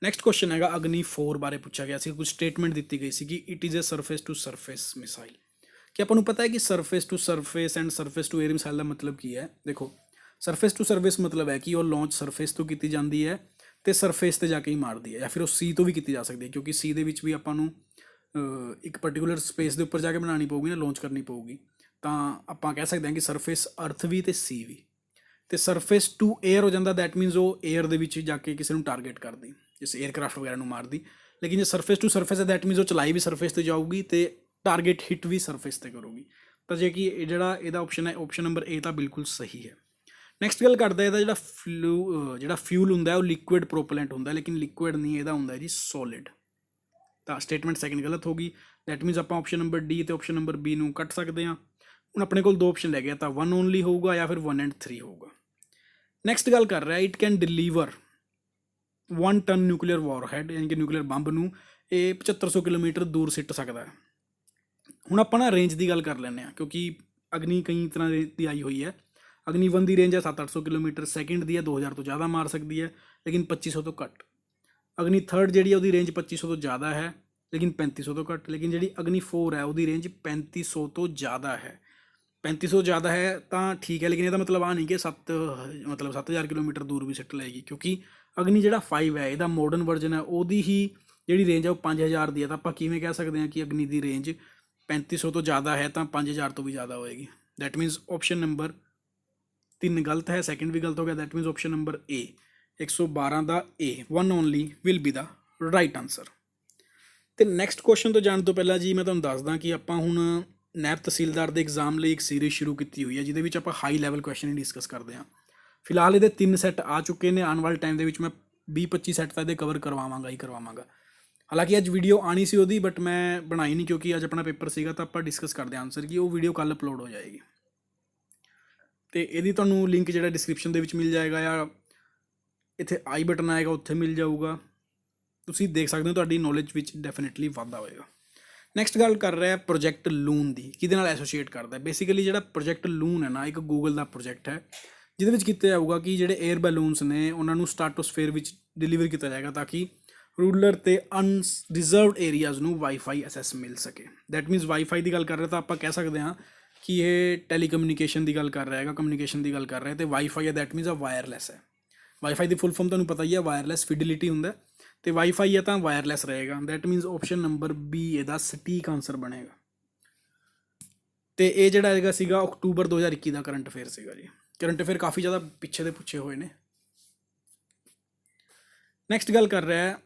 ਨੈਕਸਟ ਕੁਐਸਚਨ ਹੈਗਾ ਅਗਨੀ 4 ਬਾਰੇ ਪੁੱਛਿਆ ਗਿਆ ਸੀ, ਕੁਝ ਸਟੇਟਮੈਂਟ ਦਿੱਤੀ ਗਈ ਸੀ ਕਿ it is a surface to surface missile. ਕਿ ਆਪਾਂ ਨੂੰ ਪਤਾ ਹੈ ਕਿ surface to surface and surface to air missile ਦਾ ਮਤਲਬ ਕੀ ਹੈ? ਦੇਖੋ, ਸਰਫੇਸ ਟੂ ਸਰਫੇਸ ਮਤਲਬ ਹੈ ਕਿ ਉਹ ਲਾਂਚ ਸਰਫੇਸ ਤੋਂ ਕੀਤੀ ਜਾਂਦੀ ਹੈ ਅਤੇ ਸਰਫੇਸ 'ਤੇ ਜਾ ਕੇ ਹੀ ਮਾਰਦੀ ਹੈ, ਜਾਂ ਫਿਰ ਉਹ ਸੀ ਤੋਂ ਵੀ ਕੀਤੀ ਜਾ ਸਕਦੀ ਹੈ, ਕਿਉਂਕਿ ਸੀ ਦੇ ਵਿੱਚ ਵੀ ਆਪਾਂ ਨੂੰ ਇੱਕ ਪਰਟੀਕੂਲਰ ਸਪੇਸ ਦੇ ਉੱਪਰ ਜਾ ਕੇ ਬਣਾਉਣੀ ਪਊਗੀ ਨਾ, ਲਾਂਚ ਕਰਨੀ ਪਊਗੀ। ਤਾਂ ਆਪਾਂ ਕਹਿ ਸਕਦੇ ਹਾਂ ਕਿ ਸਰਫੇਸ ਅਰਥ ਵੀ ਅਤੇ ਸੀ ਵੀ। ਅਤੇ ਸਰਫੇਸ ਟੂ ਏਅਰ ਹੋ ਜਾਂਦਾ, ਦੈਟ ਮੀਨਸ ਉਹ ਏਅਰ ਦੇ ਵਿੱਚ ਜਾ ਕੇ ਕਿਸੇ ਨੂੰ ਟਾਰਗੇਟ ਕਰਦੀ, ਜਿਸ ਏਅਰਕ੍ਰਾਫਟ ਵਗੈਰਾ ਨੂੰ ਮਾਰਦੀ। ਲੇਕਿਨ ਜੇ ਸਰਫੇਸ ਟੂ ਸਰਫੇਸ ਹੈ, ਦੈਟ ਮੀਨਸ ਉਹ ਚਲਾਈ ਵੀ ਸਰਫੇਸ 'ਤੇ ਜਾਊਗੀ ਅਤੇ ਟਾਰਗੇਟ ਹਿੱਟ ਵੀ ਸਰਫੇਸ 'ਤੇ ਕਰੂਗੀ। ਤਾਂ ਜੇ ਕਿ ਇਹ ਜਿਹੜਾ ਇਹਦਾ ਆਪਸ਼ਨ ਹੈ, ਆਪਸ਼ਨ ਨੰਬਰ ਏ ਤਾਂ ਬਿਲਕੁਲ ਸਹੀ ਹੈ। ਨੈਕਸਟ ਗੱਲ ਕਰਦਾ ਇਹਦਾ ਜਿਹੜਾ ਫਿਊਲ ਹੁੰਦਾ ਉਹ ਲਿਕੁਇਡ ਪ੍ਰੋਪਲੈਂਟ ਹੁੰਦਾ, ਲੇਕਿਨ ਲਿਕੁਇਡ ਨਹੀਂ, ਇਹਦਾ ਹੁੰਦਾ ਜੀ ਸੋਲਿਡ। ਤਾਂ ਸਟੇਟਮੈਂਟ ਸੈਕਿੰਡ ਗਲਤ ਹੋ ਗਈ। ਦੈਟ ਮੀਨਸ ਆਪਾਂ ਆਪਸ਼ਨ ਨੰਬਰ ਡੀ ਅਤੇ ਆਪਸ਼ਨ ਨੰਬਰ ਬੀ ਨੂੰ ਕੱਟ ਸਕਦੇ ਹਾਂ। ਹੁਣ ਆਪਣੇ ਕੋਲ ਦੋ ਆਪਸ਼ਨ ਰਹਿ ਗਿਆ, ਤਾਂ 1 ਓਨਲੀ ਹੋਊਗਾ ਜਾਂ ਫਿਰ 1 ਐਂਡ 3 ਹੋਊਗਾ। ਨੈਕਸਟ ਗੱਲ ਕਰ ਰਿਹਾ it can deliver 1 ton nuclear warhead, ਯਾਨੀ ਕਿ ਨਿਊਕਲੀਅਰ ਬੰਬ ਨੂੰ ਇਹ 7500 ਕਿਲੋਮੀਟਰ ਦੂਰ ਸਿੱਟ ਸਕਦਾ ਹੈ। ਹੁਣ ਆਪਾਂ ਨਾ ਰੇਂਜ ਦੀ ਗੱਲ ਕਰ ਲੈਂਦੇ ਹਾਂ, ਕਿਉਂਕਿ ਅਗਨੀ ਕਈ ਤਰ੍ਹਾਂ ਦੀ ਆਈ ਹੋਈ ਹੈ। ਅਗਨੀ 1 ਦੀ ਰੇਂਜ ਹੈ 700-800 ਕਿਲੋਮੀਟਰ, ਸੈਕਿੰਡ ਦੀ ਹੈ 2000 ਤੋਂ ਜ਼ਿਆਦਾ ਮਾਰ ਸਕਦੀ ਹੈ, ਲੇਕਿਨ 2500 ਤੋਂ ਘੱਟ। ਅਗਨੀ 3 ਜਿਹੜੀ ਹੈ ਉਹਦੀ ਰੇਂਜ 2500 ਤੋਂ ਜ਼ਿਆਦਾ ਹੈ, ਲੇਕਿਨ 3500 ਤੋਂ ਘੱਟ। ਲੇਕਿਨ ਜਿਹੜੀ ਅਗਨੀ 4 ਹੈ ਉਹਦੀ ਰੇਂਜ 3500 ਤੋਂ ਜ਼ਿਆਦਾ ਹੈ। 3500 ਜ਼ਿਆਦਾ ਹੈ ਤਾਂ ਠੀਕ ਹੈ, ਲੇਕਿਨ ਇਹਦਾ ਮਤਲਬ ਆ ਨਹੀਂ ਕਿ 7000 ਕਿਲੋਮੀਟਰ ਦੂਰ ਵੀ ਸਿੱਟ ਲਏਗੀ, ਕਿਉਂਕਿ ਅਗਨੀ ਜਿਹੜਾ 5 ਹੈ ਇਹਦਾ ਮਾਡਰਨ ਵਰਜਨ ਹੈ, ਉਹਦੀ ਹੀ ਜਿਹੜੀ ਰੇਂਜ ਹੈ ਉਹ 5000 ਦੀ ਹੈ। ਤਾਂ ਆਪਾਂ ਕਿਵੇਂ ਕਹਿ ਸਕਦੇ ਹਾਂ ਕਿ ਅਗਨੀ ਦੀ ਰੇਂਜ 3500 ਤੋਂ ਜ਼ਿਆਦਾ ਹੈ ਤਾਂ 5000 ਤੋਂ ਵੀ ਜ਼ਿਆਦਾ ਹੋਏਗੀ। ਦੈਟ ਮੀਨਸ ਆਪਸ਼ਨ ਨੰਬਰ 3 ਗਲਤ ਹੈ, ਸੈਕਿੰਡ ਵੀ ਗਲਤ ਹੋ ਗਿਆ। That means option number A 112 the A 1 only will be the right answer. ਅਤੇ ਨੈਕਸਟ ਕੁਐਸਚਨ ਤੋਂ ਜਾਣ ਤੋਂ ਪਹਿਲਾਂ ਜੀ ਮੈਂ ਤੁਹਾਨੂੰ ਦੱਸਦਾ ਕਿ ਆਪਾਂ ਹੁਣ ਨੈਬ ਤਹਿਸੀਲਦਾਰ ਦੇ ਐਗਜ਼ਾਮ ਲਈ ਇੱਕ ਸੀਰੀਜ਼ ਸ਼ੁਰੂ ਕੀਤੀ ਹੋਈ ਹੈ, ਜਿਹਦੇ ਵਿੱਚ ਆਪਾਂ ਹਾਈ ਲੈਵਲ ਕੁਐਸਚਨ ਹੀ ਡਿਸਕਸ ਕਰਦੇ ਹਾਂ। ਫਿਲਹਾਲ ਇਹਦੇ 3 ਸੈੱਟ ਆ ਚੁੱਕੇ ਨੇ, ਆਉਣ ਵਾਲੇ ਟਾਈਮ ਦੇ ਵਿੱਚ ਮੈਂ 20-25 ਸੈੱਟ ਤਾਂ ਇਹਦੇ ਕਵਰ ਕਰਵਾਵਾਂਗਾ ਹੀ ਕਰਵਾਵਾਂਗਾ। ਹਾਲਾਂਕਿ ਅੱਜ ਵੀਡੀਓ ਆਣੀ ਸੀ ਉਹਦੀ, ਬਟ ਮੈਂ ਬਣਾਈ ਨਹੀਂ ਕਿਉਂਕਿ ਅੱਜ ਆਪਣਾ ਪੇਪਰ ਸੀਗਾ, ਤਾਂ ਆਪਾਂ ਡਿਸਕਸ ਕਰਦੇ ਹਾਂ ਆਨਸਰ ਕਿ ਉਹ ਵੀਡੀਓ ਕੱਲ੍ਹ ਅਪਲੋਡ ਹੋ ਜਾਏਗੀ। ਅਤੇ ਇਹਦੀ ਤੁਹਾਨੂੰ ਲਿੰਕ ਜਿਹੜਾ ਡਿਸਕ੍ਰਿਪਸ਼ਨ ਦੇ ਵਿੱਚ ਮਿਲ ਜਾਏਗਾ, ਜਾਂ ਇੱਥੇ ਆਈ ਬਟਨ ਆਏਗਾ ਉੱਥੇ ਮਿਲ ਜਾਊਗਾ। ਤੁਸੀਂ ਦੇਖ ਸਕਦੇ ਹੋ, ਤੁਹਾਡੀ ਨੌਲੇਜ ਵਿੱਚ ਡੈਫੀਨੇਟਲੀ ਵਾਧਾ ਹੋਏਗਾ। ਨੈਕਸਟ ਗੱਲ ਕਰ ਰਿਹਾ ਪ੍ਰੋਜੈਕਟ ਲੂਨ ਦੀ, ਕਿਹਦੇ ਨਾਲ ਐਸੋਸੀਏਟ ਕਰਦਾ। ਬੇਸਿਕਲੀ ਜਿਹੜਾ ਪ੍ਰੋਜੈਕਟ ਲੂਨ ਹੈ ਨਾ, ਇੱਕ ਗੂਗਲ ਦਾ ਪ੍ਰੋਜੈਕਟ ਹੈ, ਜਿਹਦੇ ਵਿੱਚ ਕੀਤਾ ਜਾਊਗਾ ਕਿ ਜਿਹੜੇ 에ਅਰ ਬੈਲੂਨਸ ਨੇ ਉਹਨਾਂ ਨੂੰ ਸਟ੍ਰਾਟੋਸਫੇਅਰ ਵਿੱਚ ਡਿਲੀਵਰ ਕੀਤਾ ਜਾਏਗਾ, ਤਾਂ ਕਿ ਰੂਰਲ ਅਤੇ ਅਨਰਿਜ਼ਰਵਡ ਏਰੀਆਜ਼ ਨੂੰ ਵਾਈਫਾਈ ਐਕਸੈਸ ਮਿਲ ਸਕੇ। ਦੈਟ ਮੀਨਸ ਵਾਈਫਾਈ ਦੀ ਗੱਲ ਕਰ ਰਹੇ ਤਾਂ ਆਪਾਂ ਕਹਿ ਸਕਦੇ ਹਾਂ ਕਿ ਇਹ ਟੈਲੀਕਮਿਊਨੀਕੇਸ਼ਨ ਦੀ ਗੱਲ ਕਰ ਰਿਹਾ ਹੈਗਾ, ਕਮਿਊਨੀਕੇਸ਼ਨ ਦੀ ਗੱਲ ਕਰ ਰਿਹਾ। ਅਤੇ ਵਾਈਫਾਈ ਹੈ ਦੈਟ ਮੀਨਸ ਆ ਵਾਇਰਲੈਸ ਹੈ। ਵਾਈਫਾਈ ਦੀ ਫੁੱਲ ਫਾਰਮ ਤੁਹਾਨੂੰ ਪਤਾ ਹੀ ਹੈ, ਵਾਇਰਲੈਸ ਫਿਡਿਲਿਟੀ ਹੁੰਦਾ, ਅਤੇ ਵਾਈਫਾਈ ਹੈ ਤਾਂ ਵਾਇਰਲੈਸ ਰਹੇਗਾ। That means option number B ਇਹਦਾ ਸਟੀਕ ਆਨਸਰ ਬਣੇਗਾ। ਅਤੇ ਇਹ ਜਿਹੜਾ ਹੈਗਾ ਸੀਗਾ ਅਕਤੂਬਰ 2021 ਦਾ ਕਰੰਟ ਅਫੇਅਰ ਸੀਗਾ ਜੀ। ਕਰੰਟ ਅਫੇਅਰ ਕਾਫੀ ਜ਼ਿਆਦਾ ਪਿੱਛੇ ਦੇ ਪੁੱਛੇ ਹੋਏ ਨੇ। ਨੈਕਸਟ ਗੱਲ ਕਰ ਰਿਹਾ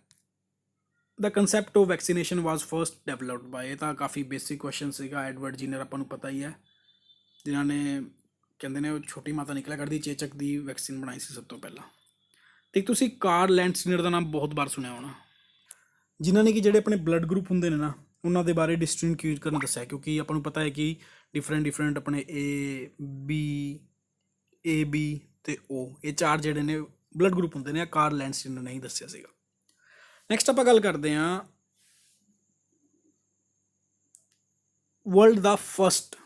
ਦਾ concept of vaccination was first developed by, ਇਹ ਤਾਂ ਕਾਫੀ ਬੇਸਿਕ ਕੁਐਸਚਨ ਸੀਗਾ। ਐਡਵਰਡ ਜੀਨਰ ਆਪਾਂ ਨੂੰ ਪਤਾ ਹੀ ਹੈ, ਜਿਨ੍ਹਾਂ ਨੇ ਕਹਿੰਦੇ ਨੇ ਉਹ ਛੋਟੀ ਮਾਤਾ ਨਿਕਲਿਆ ਕਰਦੀ ਚੇਚਕ ਦੀ ਵੈਕਸੀਨ ਬਣਾਈ ਸੀ ਸਭ ਤੋਂ ਪਹਿਲਾਂ। ਅਤੇ ਤੁਸੀਂ ਕਾਰਲ ਲੈਂਡਸਟੀਨਰ ਦਾ ਨਾਮ ਬਹੁਤ ਵਾਰ ਸੁਣਿਆ ਹੋਣਾ, ਜਿਨ੍ਹਾਂ ਨੇ ਕਿ ਜਿਹੜੇ ਆਪਣੇ ਬਲੱਡ ਗਰੁੱਪ ਹੁੰਦੇ ਨੇ ਨਾ, ਉਹਨਾਂ ਦੇ ਬਾਰੇ ਡਿਸਟ੍ਰਿਬਿਊਟ ਕਰਨ ਦੱਸਿਆ, ਕਿਉਂਕਿ ਆਪਾਂ ਨੂੰ ਪਤਾ ਹੈ ਕਿ ਡਿਫਰੈਂਟ ਆਪਣੇ ਏ ਬੀ ਅਤੇ ਓ, ਇਹ 4 ਜਿਹੜੇ ਨੇ ਬਲੱਡ ਗਰੁੱਪ ਹੁੰਦੇ ਨੇ, ਕਾਰਲ ਲੈਂਡਸਟੀਨਰ ਨੇ ਹੀ ਦੱਸਿਆ ਸੀਗਾ। ਨੈਕਸਟ ਆਪਾਂ ਗੱਲ ਕਰਦੇ ਹਾਂ ਵਰਲਡ ਦਾ ਫਸਟ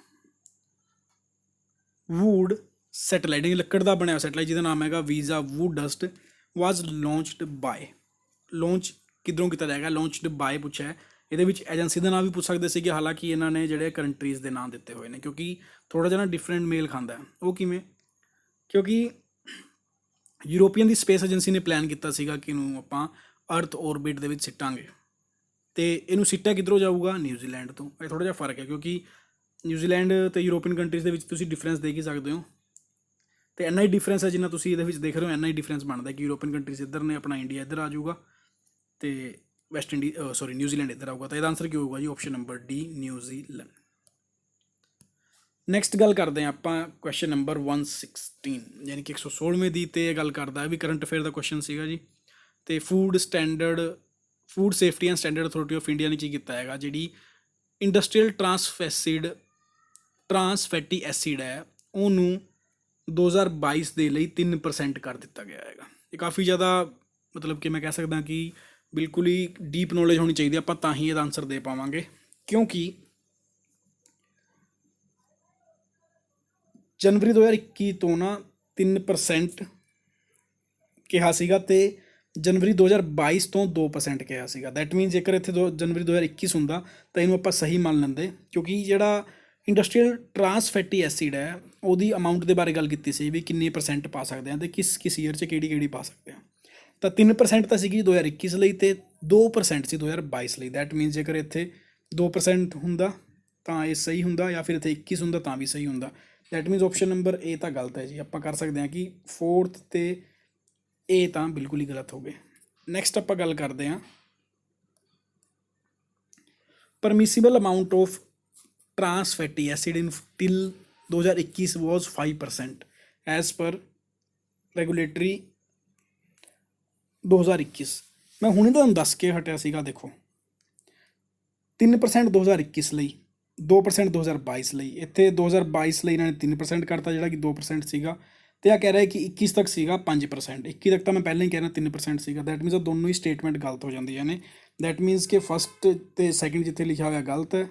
ਵੂਡ ਸੈਟੇਲਾਈਟ, ਲੱਕੜ ਦਾ ਬਣਿਆ ਸੈਟੇਲਾਈਟ ਜਿਹਦਾ ਨਾਮ ਹੈਗਾ ਵੀਜ਼ਾ ਵੂਡਸਟ, ਵਾਜ਼ ਲਾਂਚਡ ਬਾਏ। ਲਾਂਚ ਕਿੱਧਰੋਂ ਕੀਤਾ ਜਾਏਗਾ, ਲਾਂਚਡ ਬਾਏ ਪੁੱਛਿਆ। ਇਹਦੇ ਵਿੱਚ ਏਜੰਸੀ ਦਾ ਨਾਮ ਵੀ ਪੁੱਛ ਸਕਦੇ ਸੀਗੇ, ਹਾਲਾਂਕਿ ਇਹਨਾਂ ਨੇ ਜਿਹੜੇ ਕੰਟਰੀਜ਼ ਦੇ ਨਾਮ ਦਿੱਤੇ ਹੋਏ ਨੇ, ਕਿਉਂਕਿ ਥੋੜ੍ਹਾ ਜਿਹਾ ਨਾ ਡਿਫਰੈਂਟ ਮੇਲ ਖਾਂਦਾ। ਉਹ ਕਿਵੇਂ, ਕਿਉਂਕਿ ਯੂਰੋਪੀਅਨ ਦੀ ਸਪੇਸ ਏਜੰਸੀ ਨੇ ਪਲਾਨ ਕੀਤਾ ਸੀਗਾ ਕਿ ਇਹਨੂੰ ਆਪਾਂ ਅਰਥ ਔਰਬਿਟ ਦੇ ਵਿੱਚ ਸਿੱਟਾਂਗੇ, ਅਤੇ ਇਹਨੂੰ ਸਿੱਟਿਆ ਕਿੱਧਰੋਂ ਜਾਊਗਾ, ਨਿਊਜ਼ੀਲੈਂਡ ਤੋਂ। ਇਹ ਥੋੜ੍ਹਾ ਜਿਹਾ ਫਰਕ ਹੈ, ਕਿਉਂਕਿ ਨਿਊਜ਼ੀਲੈਂਡ ਅਤੇ ਯੂਰੋਪੀਅਨ ਕੰਟਰੀਜ਼ ਦੇ ਵਿੱਚ ਤੁਸੀਂ ਡਿਫਰੈਂਸ ਦੇਖ ਹੀ ਸਕਦੇ ਹੋ। ਅਤੇ ਇੰਨਾ ਹੀ ਡਿਫਰੈਂਸ ਹੈ ਜਿੰਨਾ ਤੁਸੀਂ ਇਹਦੇ ਵਿੱਚ ਦੇਖ ਰਹੇ ਹੋ, ਇੰਨਾ ਹੀ ਡਿਫਰੈਂਸ ਬਣਦਾ ਕਿ ਯੂਰੋਪੀਅਨ ਕੰਟਰੀਜ਼ ਇੱਧਰ ਨੇ, ਆਪਣਾ ਇੰਡੀਆ ਇੱਧਰ ਆ ਜਾਊਗਾ, ਅਤੇ ਨਿਊਜ਼ੀਲੈਂਡ ਇੱਧਰ ਆਊਗਾ। ਤਾਂ ਇਹਦਾ ਆਨਸਰ ਕੀ ਹੋਊਗਾ ਜੀ, option number D New Zealand. Next ਗੱਲ ਕਰਦੇ ਹਾਂ ਆਪਾਂ ਕੁਐਸਚਨ ਨੰਬਰ 116, ਯਾਨੀ ਕਿ 116ਵੇਂ ਦੀ। ਅਤੇ ਇਹ ਗੱਲ ਕਰਦਾ ਵੀ ਕਰੰਟ ਅਫੇਅਰ ਦਾ ਕੁਐਸਚਨ ਸੀਗਾ ਜੀ। ਅਤੇ food safety and standard authority of India ਨੇ ਕੀ ਕੀਤਾ ਹੈਗਾ, ਜਿਹੜੀ ਇੰਡਸਟਰੀਅਲ ਟਰਾਂਸਫੈਟੀ ਐਸਿਡ ਹੈ ਉਹਨੂੰ 2022 ਦੇ ਲਈ 3% ਕਰ ਦਿੱਤਾ ਗਿਆ ਹੈਗਾ। ਇਹ ਕਾਫੀ ਜ਼ਿਆਦਾ ਮਤਲਬ ਕਿ ਮੈਂ ਕਹਿ ਸਕਦਾ ਕਿ ਬਿਲਕੁਲ ਹੀ ਡੀਪ ਨੌਲੇਜ ਹੋਣੀ ਚਾਹੀਦੀ, ਆਪਾਂ ਤਾਂ ਹੀ ਇਹਦਾ ਆਨਸਰ ਦੇ ਪਾਵਾਂਗੇ, ਕਿਉਂਕਿ ਜਨਵਰੀ 2021 ਤੋਂ ਨਾ 3% ਕਿਹਾ ਸੀਗਾ, ਅਤੇ ਜਨਵਰੀ 2022 ਤੋਂ 2% ਕਿਹਾ ਸੀਗਾ। ਦੈਟ ਮੀਨਸ ਜੇਕਰ ਇੱਥੇ ਜਨਵਰੀ 2021 ਹੁੰਦਾ ਤਾਂ ਇਹਨੂੰ ਆਪਾਂ ਸਹੀ ਮੰਨ ਲੈਂਦੇ, ਕਿਉਂਕਿ ਜਿਹੜਾ ਇੰਡਸਟਰੀਅਲ ਟਰਾਂਸਫੈਟੀ ਐਸਿਡ ਹੈ ਉਹਦੀ ਅਮਾਊਂਟ ਦੇ ਬਾਰੇ ਗੱਲ ਕੀਤੀ ਸੀ ਵੀ ਕਿੰਨੇ % ਪਾ ਸਕਦੇ ਹਾਂ, ਅਤੇ ਕਿਸ ਈਅਰ 'ਚ ਕਿਹੜੀ ਪਾ ਸਕਦੇ ਹਾਂ। ਤਾਂ 3% ਤਾਂ ਸੀਗੀ 2021 ਲਈ, ਅਤੇ 2% ਸੀ 2022 ਲਈ। ਦੈਟ ਮੀਨਸ ਜੇਕਰ ਇੱਥੇ 2% ਹੁੰਦਾ ਤਾਂ ਇਹ ਸਹੀ ਹੁੰਦਾ, ਜਾਂ ਫਿਰ ਇੱਥੇ 21 ਹੁੰਦਾ ਤਾਂ ਵੀ ਸਹੀ ਹੁੰਦਾ। ਦੈਟ ਮੀਨਸ ਆਪਸ਼ਨ ਨੰਬਰ ਏ ਤਾਂ ਗਲਤ ਹੈ ਜੀ। ਆਪਾਂ ਕਰ ਸਕਦੇ ਹਾਂ ਕਿ 4th ਅਤੇ ਇਹ ਤਾਂ ਬਿਲਕੁਲ ਹੀ ਗਲਤ ਹੋ ਗਏ। ਨੈਕਸਟ ਆਪਾਂ ਗੱਲ ਕਰਦੇ ਹਾਂ permissible amount of trans fatty acid in till 2021 was 5% as per regulatory 2021, ਮੈਂ ਹੁਣੇ ਤੁਹਾਨੂੰ ਦੱਸ ਕੇ ਹਟਿਆ ਸੀਗਾ। ਦੇਖੋ 3% 2021 ਲਈ, 2% 2022 ਲਈ। ਇੱਥੇ 2022 ਲਈ ਇਹਨਾਂ ਨੇ 3% ਕਰਤਾ, ਜਿਹੜਾ ਕਿ 2% ਸੀਗਾ। ਅਤੇ ਆ ਕਹਿ ਰਿਹਾ ਕਿ 21 ਤੱਕ ਸੀਗਾ 5%। 21 ਤੱਕ ਤਾਂ ਮੈਂ ਪਹਿਲਾਂ ਹੀ ਕਹਿ ਰਿਹਾ 3% ਸੀਗਾ। ਦੈਟ ਮੀਨਸ ਦੋਨੋਂ ਹੀ ਸਟੇਟਮੈਂਟ ਗਲਤ ਹੋ ਜਾਂਦੀਆਂ ਨੇ। ਦੈਟ ਮੀਨਸ ਕਿ ਫਸਟ ਅਤੇ ਸੈਕਿੰਡ ਜਿੱਥੇ ਲਿਖਿਆ ਹੋਇਆ ਗਲਤ ਹੈ।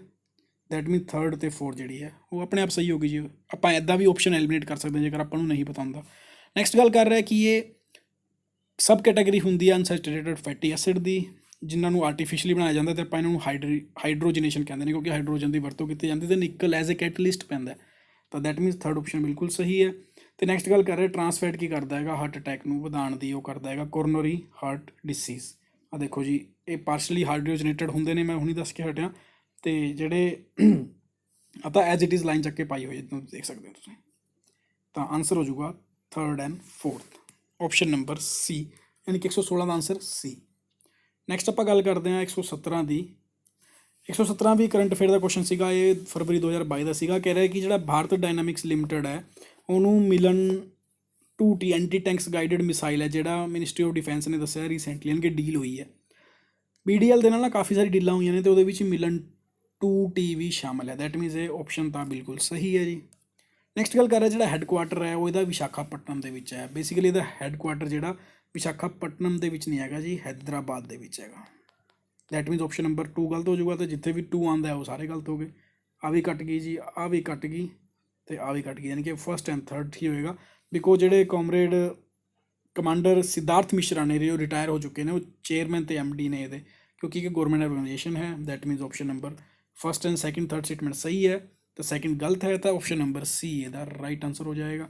ਦੈਟ ਮੀਨਸ ਥਰਡ ਅਤੇ ਫੋਰਥ ਜਿਹੜੀ ਹੈ ਉਹ ਆਪਣੇ ਆਪ ਸਹੀ ਹੋ ਗਈ ਜੀ। ਆਪਾਂ ਇੱਦਾਂ ਵੀ ਆਪਸ਼ਨ ਐਲੀਮੀਨੇਟ ਕਰ ਸਕਦੇ ਹਾਂ ਜੇਕਰ ਆਪਾਂ ਨੂੰ ਨਹੀਂ ਪਤਾ ਹੁੰਦਾ। ਨੈਕਸਟ ਗੱਲ ਕਰ ਰਿਹਾ ਕਿ ਇਹ ਸਬ ਕੈਟਾਗਰੀ ਹੁੰਦੀ ਹੈ ਅਨਸੈਚੂਰੇਟਡ ਫੈਟੀ ਐਸਿਡ ਦੀ, ਜਿਨ੍ਹਾਂ ਨੂੰ ਆਰਟੀਫਿਸ਼ਲੀ ਬਣਾਇਆ ਜਾਂਦਾ ਅਤੇ ਆਪਾਂ ਇਹਨਾਂ ਨੂੰ ਹਾਈਡਰੋਜਨੇਸ਼ਨ ਕਹਿੰਦੇ ਨੇ, ਕਿਉਂਕਿ ਹਾਈਡਰੋਜਨ ਦੀ ਵਰਤੋਂ ਕੀਤੀ ਜਾਂਦੀ ਅਤੇ ਨਿਕਲ ਐਜ਼ ਏ ਕੈਟਲਿਸਟ ਪੈਂਦਾ। ਤਾਂ ਦੈਟ ਮੀਨਸ ਥਰਡ ਆਪਸ਼ਨ ਬਿਲਕੁਲ ਸਹੀ ਹੈ। ਅਤੇ ਨੈਕਸਟ ਗੱਲ ਕਰ ਰਹੇ ਟਰਾਂਸਫੈਟ ਕੀ ਕਰਦਾ ਹੈਗਾ, ਹਾਰਟ ਅਟੈਕ ਨੂੰ ਵਧਾਉਣ ਦੀ ਉਹ ਕਰਦਾ ਹੈਗਾ, ਕੋਰੋਨਰੀ ਹਾਰਟ ਡਿਸੀਜ਼। ਆ ਦੇਖੋ ਜੀ, ਇਹ ਪਾਰਸ਼ਲੀ ਹਾਈਡਰੋਜਨੇਟਡ ਹੁੰਦੇ ਨੇ, ਮੈਂ ਹੁਣੀ ਦੱਸ ਕੇ ਹਟਿਆ। ਅਤੇ ਜਿਹੜੇ ਤਾਂ ਐਜ਼ ਇਟ ਇਜ਼ ਲਾਈਨ ਚੱਕ ਕੇ ਪਾਈ ਹੋਈ ਹੈ, ਦੇਖ ਸਕਦੇ ਹੋ ਤੁਸੀਂ। ਤਾਂ ਆਨਸਰ ਹੋ ਜਾਊਗਾ third and fourth, option number C, ਯਾਨੀ ਕਿ 116 ਦਾ ਆਨਸਰ ਸੀ। ਨੈਕਸਟ ਆਪਾਂ ਗੱਲ ਕਰਦੇ ਹਾਂ 117 ਦੀ। 117 ਵੀ ਕਰੰਟ ਅਫੇਅਰ ਦਾ ਕੁਐਸਚਨ ਸੀਗਾ। ਇਹ ਫਰਵਰੀ 2022 ਦਾ ਸੀਗਾ। ਕਹਿ ਰਿਹਾ ਕਿ ਜਿਹੜਾ ਭਾਰਤ ਡਾਇਨਾਮਿਕਸ ਲਿਮਟਿਡ ਹੈ ਉਹਨੂੰ ਮਿਲਨ 2T anti tanks guided missile ਹੈ, ਜਿਹੜਾ ਮਿਨਿਸਟਰੀ ਆਫ ਡਿਫੈਂਸ ਨੇ ਦੱਸਿਆ ਰੀਸੈਂਟਲੀ, ਯਾਨੀ ਕਿ ਡੀਲ ਹੋਈ ਹੈ। BDL ਦੇ ਨਾਲ ਨਾ ਕਾਫੀ ਸਾਰੀ ਡੀਲਾਂ ਹੋਈਆਂ ਨੇ ਅਤੇ ਉਹਦੇ ਵਿੱਚ ਮਿਲਨ 2T ਵੀ ਸ਼ਾਮਲ ਹੈ। ਦੈਟ ਮੀਨਸ ਇਹ ਆਪਸ਼ਨ ਤਾਂ ਬਿਲਕੁਲ ਸਹੀ ਹੈ ਜੀ। ਨੈਕਸਟ ਗੱਲ ਕਰ ਰਿਹਾ ਜਿਹੜਾ ਹੈੱਡਕੁਆਟਰ ਹੈ ਉਹ ਇਹਦਾ ਵਿਸ਼ਾਖਾਪਟਨਮ ਦੇ ਵਿੱਚ ਹੈ। ਬੇਸਿਕਲੀ ਇਹਦਾ ਹੈੱਡਕੁਆਟਰ ਜਿਹੜਾ ਵਿਸ਼ਾਖਾਪਟਨਮ ਦੇ ਵਿੱਚ ਨਹੀਂ ਹੈਗਾ ਜੀ, ਹੈਦਰਾਬਾਦ ਦੇ ਵਿੱਚ ਹੈਗਾ। ਦੈਟ ਮੀਨਸ ਆਪਸ਼ਨ ਨੰਬਰ 2 ਗਲਤ ਹੋ ਜਾਊਗਾ। ਅਤੇ ਜਿੱਥੇ ਵੀ 2 ਆਉਂਦਾ ਉਹ ਸਾਰੇ ਗਲਤ ਹੋ ਗਏ। ਆ ਵੀ ਕੱਟ ਗਈ ਜੀ, ਆ ਵੀ ਕੱਟ ਗਈ ਅਤੇ ਆ ਵੀ ਕੱਟ ਗਈ, ਯਾਨੀ ਕਿ ਫਸਟ ਐਂਡ ਥਰਡ ਠੀਕ ਹੋਏਗਾ। ਬਿਕੋਜ਼ ਜਿਹੜੇ ਕਾਮਰੇਡ ਕਮਾਂਡਰ ਸਿਧਾਰਥ ਮਿਸ਼ਰਾ ਨੇ ਉਹ ਰਿਟਾਇਰ ਹੋ ਚੁੱਕੇ ਨੇ, ਉਹ ਚੇਅਰਮੈਨ ਅਤੇ MD ਨੇ ਇਹਦੇ, ਕਿਉਂਕਿ ਇੱਕ ਗੌਰਮੈਂਟ ਆਰਗੇਨਾਈਜੇਸ਼ਨ ਹੈ। That means option number first and second third statement ਸਹੀ ਹੈ ਤਾਂ ਸੈਕਿੰਡ ਗਲਤ ਹੈ, ਤਾਂ ਆਪਸ਼ਨ ਨੰਬਰ C ਇਹਦਾ ਰਾਈਟ ਆਨਸਰ ਹੋ ਜਾਏਗਾ।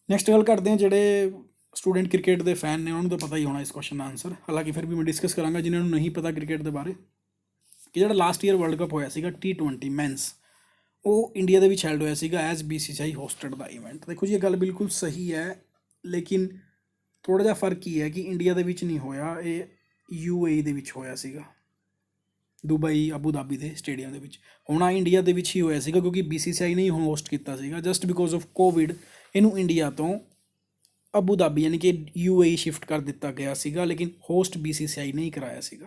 ਨੈਕਸਟ ਗੱਲ ਕਰਦੇ ਹਾਂ ਜਿਹੜੇ ਸਟੂਡੈਂਟ ਕ੍ਰਿਕਟ ਦੇ ਫੈਨ ਨੇ ਉਹਨਾਂ ਨੂੰ ਤਾਂ ਪਤਾ ਹੀ ਹੋਣਾ ਇਸ ਕੁਐਸਚਨ ਦਾ ਆਨਸਰ। ਹਾਲਾਂਕਿ ਫਿਰ ਵੀ ਮੈਂ ਡਿਸਕਸ ਕਰਾਂਗਾ ਜਿਨ੍ਹਾਂ ਨੂੰ ਨਹੀਂ ਪਤਾ ਕ੍ਰਿਕਟ ਦੇ ਬਾਰੇ, ਕਿ ਜਿਹੜਾ ਲਾਸਟ ਈਅਰ ਵਰਲਡ ਕੱਪ ਹੋਇਆ ਸੀਗਾ T20 ਮੈਨਸ, ਉਹ ਇੰਡੀਆ ਦੇ ਵਿੱਚ ਹੈਲਡ ਹੋਇਆ ਸੀਗਾ ਐਜ਼ BCCI ਹੋਸਟਡ ਦਾ ਇਵੈਂਟ। ਦੇਖੋ ਜੀ ਇਹ ਗੱਲ ਬਿਲਕੁਲ ਸਹੀ ਹੈ, ਲੇਕਿਨ ਥੋੜ੍ਹਾ ਜਿਹਾ ਫਰਕ ਹੀ ਹੈ ਕਿ ਇੰਡੀਆ ਦੇ ਵਿੱਚ ਨਹੀਂ ਹੋਇਆ, ਇਹ UAE ਦੇ ਵਿੱਚ ਹੋਇਆ ਸੀਗਾ, ਦੁਬਈ ਅਬੂ ਧਾਬੀ ਦੇ ਸਟੇਡੀਅਮ ਦੇ ਵਿੱਚ। ਹੋਣਾ ਇੰਡੀਆ ਦੇ ਵਿੱਚ ਹੀ ਹੋਇਆ ਸੀਗਾ ਕਿਉਂਕਿ BCCI ਨੇ ਹੀ ਹੋਸਟ ਕੀਤਾ ਸੀਗਾ। ਜਸਟ ਬਿਕੋਜ਼ ਆਫ ਕੋਵਿਡ ਇਹਨੂੰ ਇੰਡੀਆ ਤੋਂ ਅਬੂ ਧਾਬੀ ਯਾਨੀ ਕਿ UAE ਸ਼ਿਫਟ ਕਰ ਦਿੱਤਾ ਗਿਆ ਸੀਗਾ, ਲੇਕਿਨ ਹੋਸਟ BCCI ਨੇ ਹੀ ਕਰਾਇਆ ਸੀਗਾ।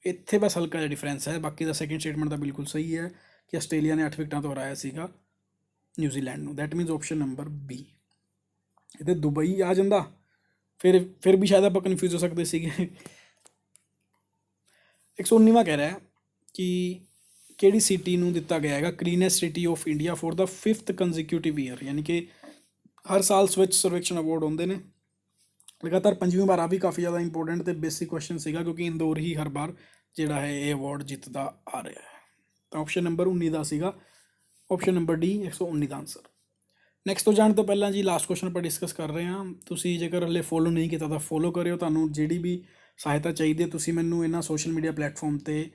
ਇੱਥੇ ਬਸ ਹਲਕਾ ਜਿਹਾ ਡਿਫਰੈਂਸ ਹੈ। ਬਾਕੀ ਦਾ ਸੈਕਿੰਡ ਸਟੇਟਮੈਂਟ ਤਾਂ ਬਿਲਕੁਲ ਸਹੀ ਹੈ ਕਿ ਆਸਟ੍ਰੇਲੀਆ ਨੇ 8 ਵਿਕਟਾਂ ਤੋਂ ਹਰਾਇਆ ਸੀਗਾ ਨਿਊਜ਼ੀਲੈਂਡ ਨੂੰ। That means option number B। ਇਹਦੇ ਦੁਬਈ ਆ ਜਾਂਦਾ ਫਿਰ ਵੀ ਸ਼ਾਇਦ ਆਪਾਂ ਕਨਫਿਊਜ਼ ਹੋ ਸਕਦੇ ਸੀਗੇ। 119ਵਾਂ ਕਹਿ ਰਿਹਾ ਕਿ ਕਿਹੜੀ ਸਿਟੀ ਨੂੰ ਦਿੱਤਾ ਗਿਆ ਹੈਗਾ cleanest city of India for the 5th consecutive year, ਯਾਨੀ ਕਿ ਹਰ ਸਾਲ ਸਵੱਛ ਸਰਵੇਖਣ ਅਵਾਰਡ ਆਉਂਦੇ ਨੇ ਲਗਾਤਾਰ 5ਵੀਂ ਵਾਰ। ਆ ਵੀ ਕਾਫੀ ਜ਼ਿਆਦਾ ਇੰਪੋਰਟੈਂਟ ਅਤੇ ਬੇਸਿਕ ਕੁਐਸਚਨ ਸੀਗਾ ਕਿਉਂਕਿ ਇੰਦੌਰ ਹੀ ਹਰ ਵਾਰ ਜਿਹੜਾ ਹੈ ਇਹ ਅਵਾਰਡ ਜਿੱਤਦਾ ਆ ਰਿਹਾ ਹੈ। ਤਾਂ ਆਪਸ਼ਨ ਨੰਬਰ 19 ਦਾ ਸੀਗਾ, ਆਪਸ਼ਨ ਨੰਬਰ D 119 ਦਾ ਆਨਸਰ। ਨੈਕਸਟ ਤੋਂ ਜਾਣ ਤੋਂ ਪਹਿਲਾਂ ਜੀ ਲਾਸਟ ਕੁਐਸਚਨ ਆਪਾਂ ਡਿਸਕਸ ਕਰ ਰਹੇ ਹਾਂ। ਤੁਸੀਂ ਜੇਕਰ ਹਲੇ ਫੋਲੋ ਨਹੀਂ ਕੀਤਾ ਤਾਂ ਫੋਲੋ ਕਰਿਓ। ਤੁਹਾਨੂੰ ਜਿਹੜੀ ਵੀ ਸਹਾਇਤਾ ਚਾਹੀਦੀ ਹੈ ਤੁਸੀਂ ਮੈਨੂੰ ਇਹਨਾਂ ਸੋਸ਼ਲ ਮੀਡੀਆ ਪਲੇਟਫਾਰਮ 'ਤੇ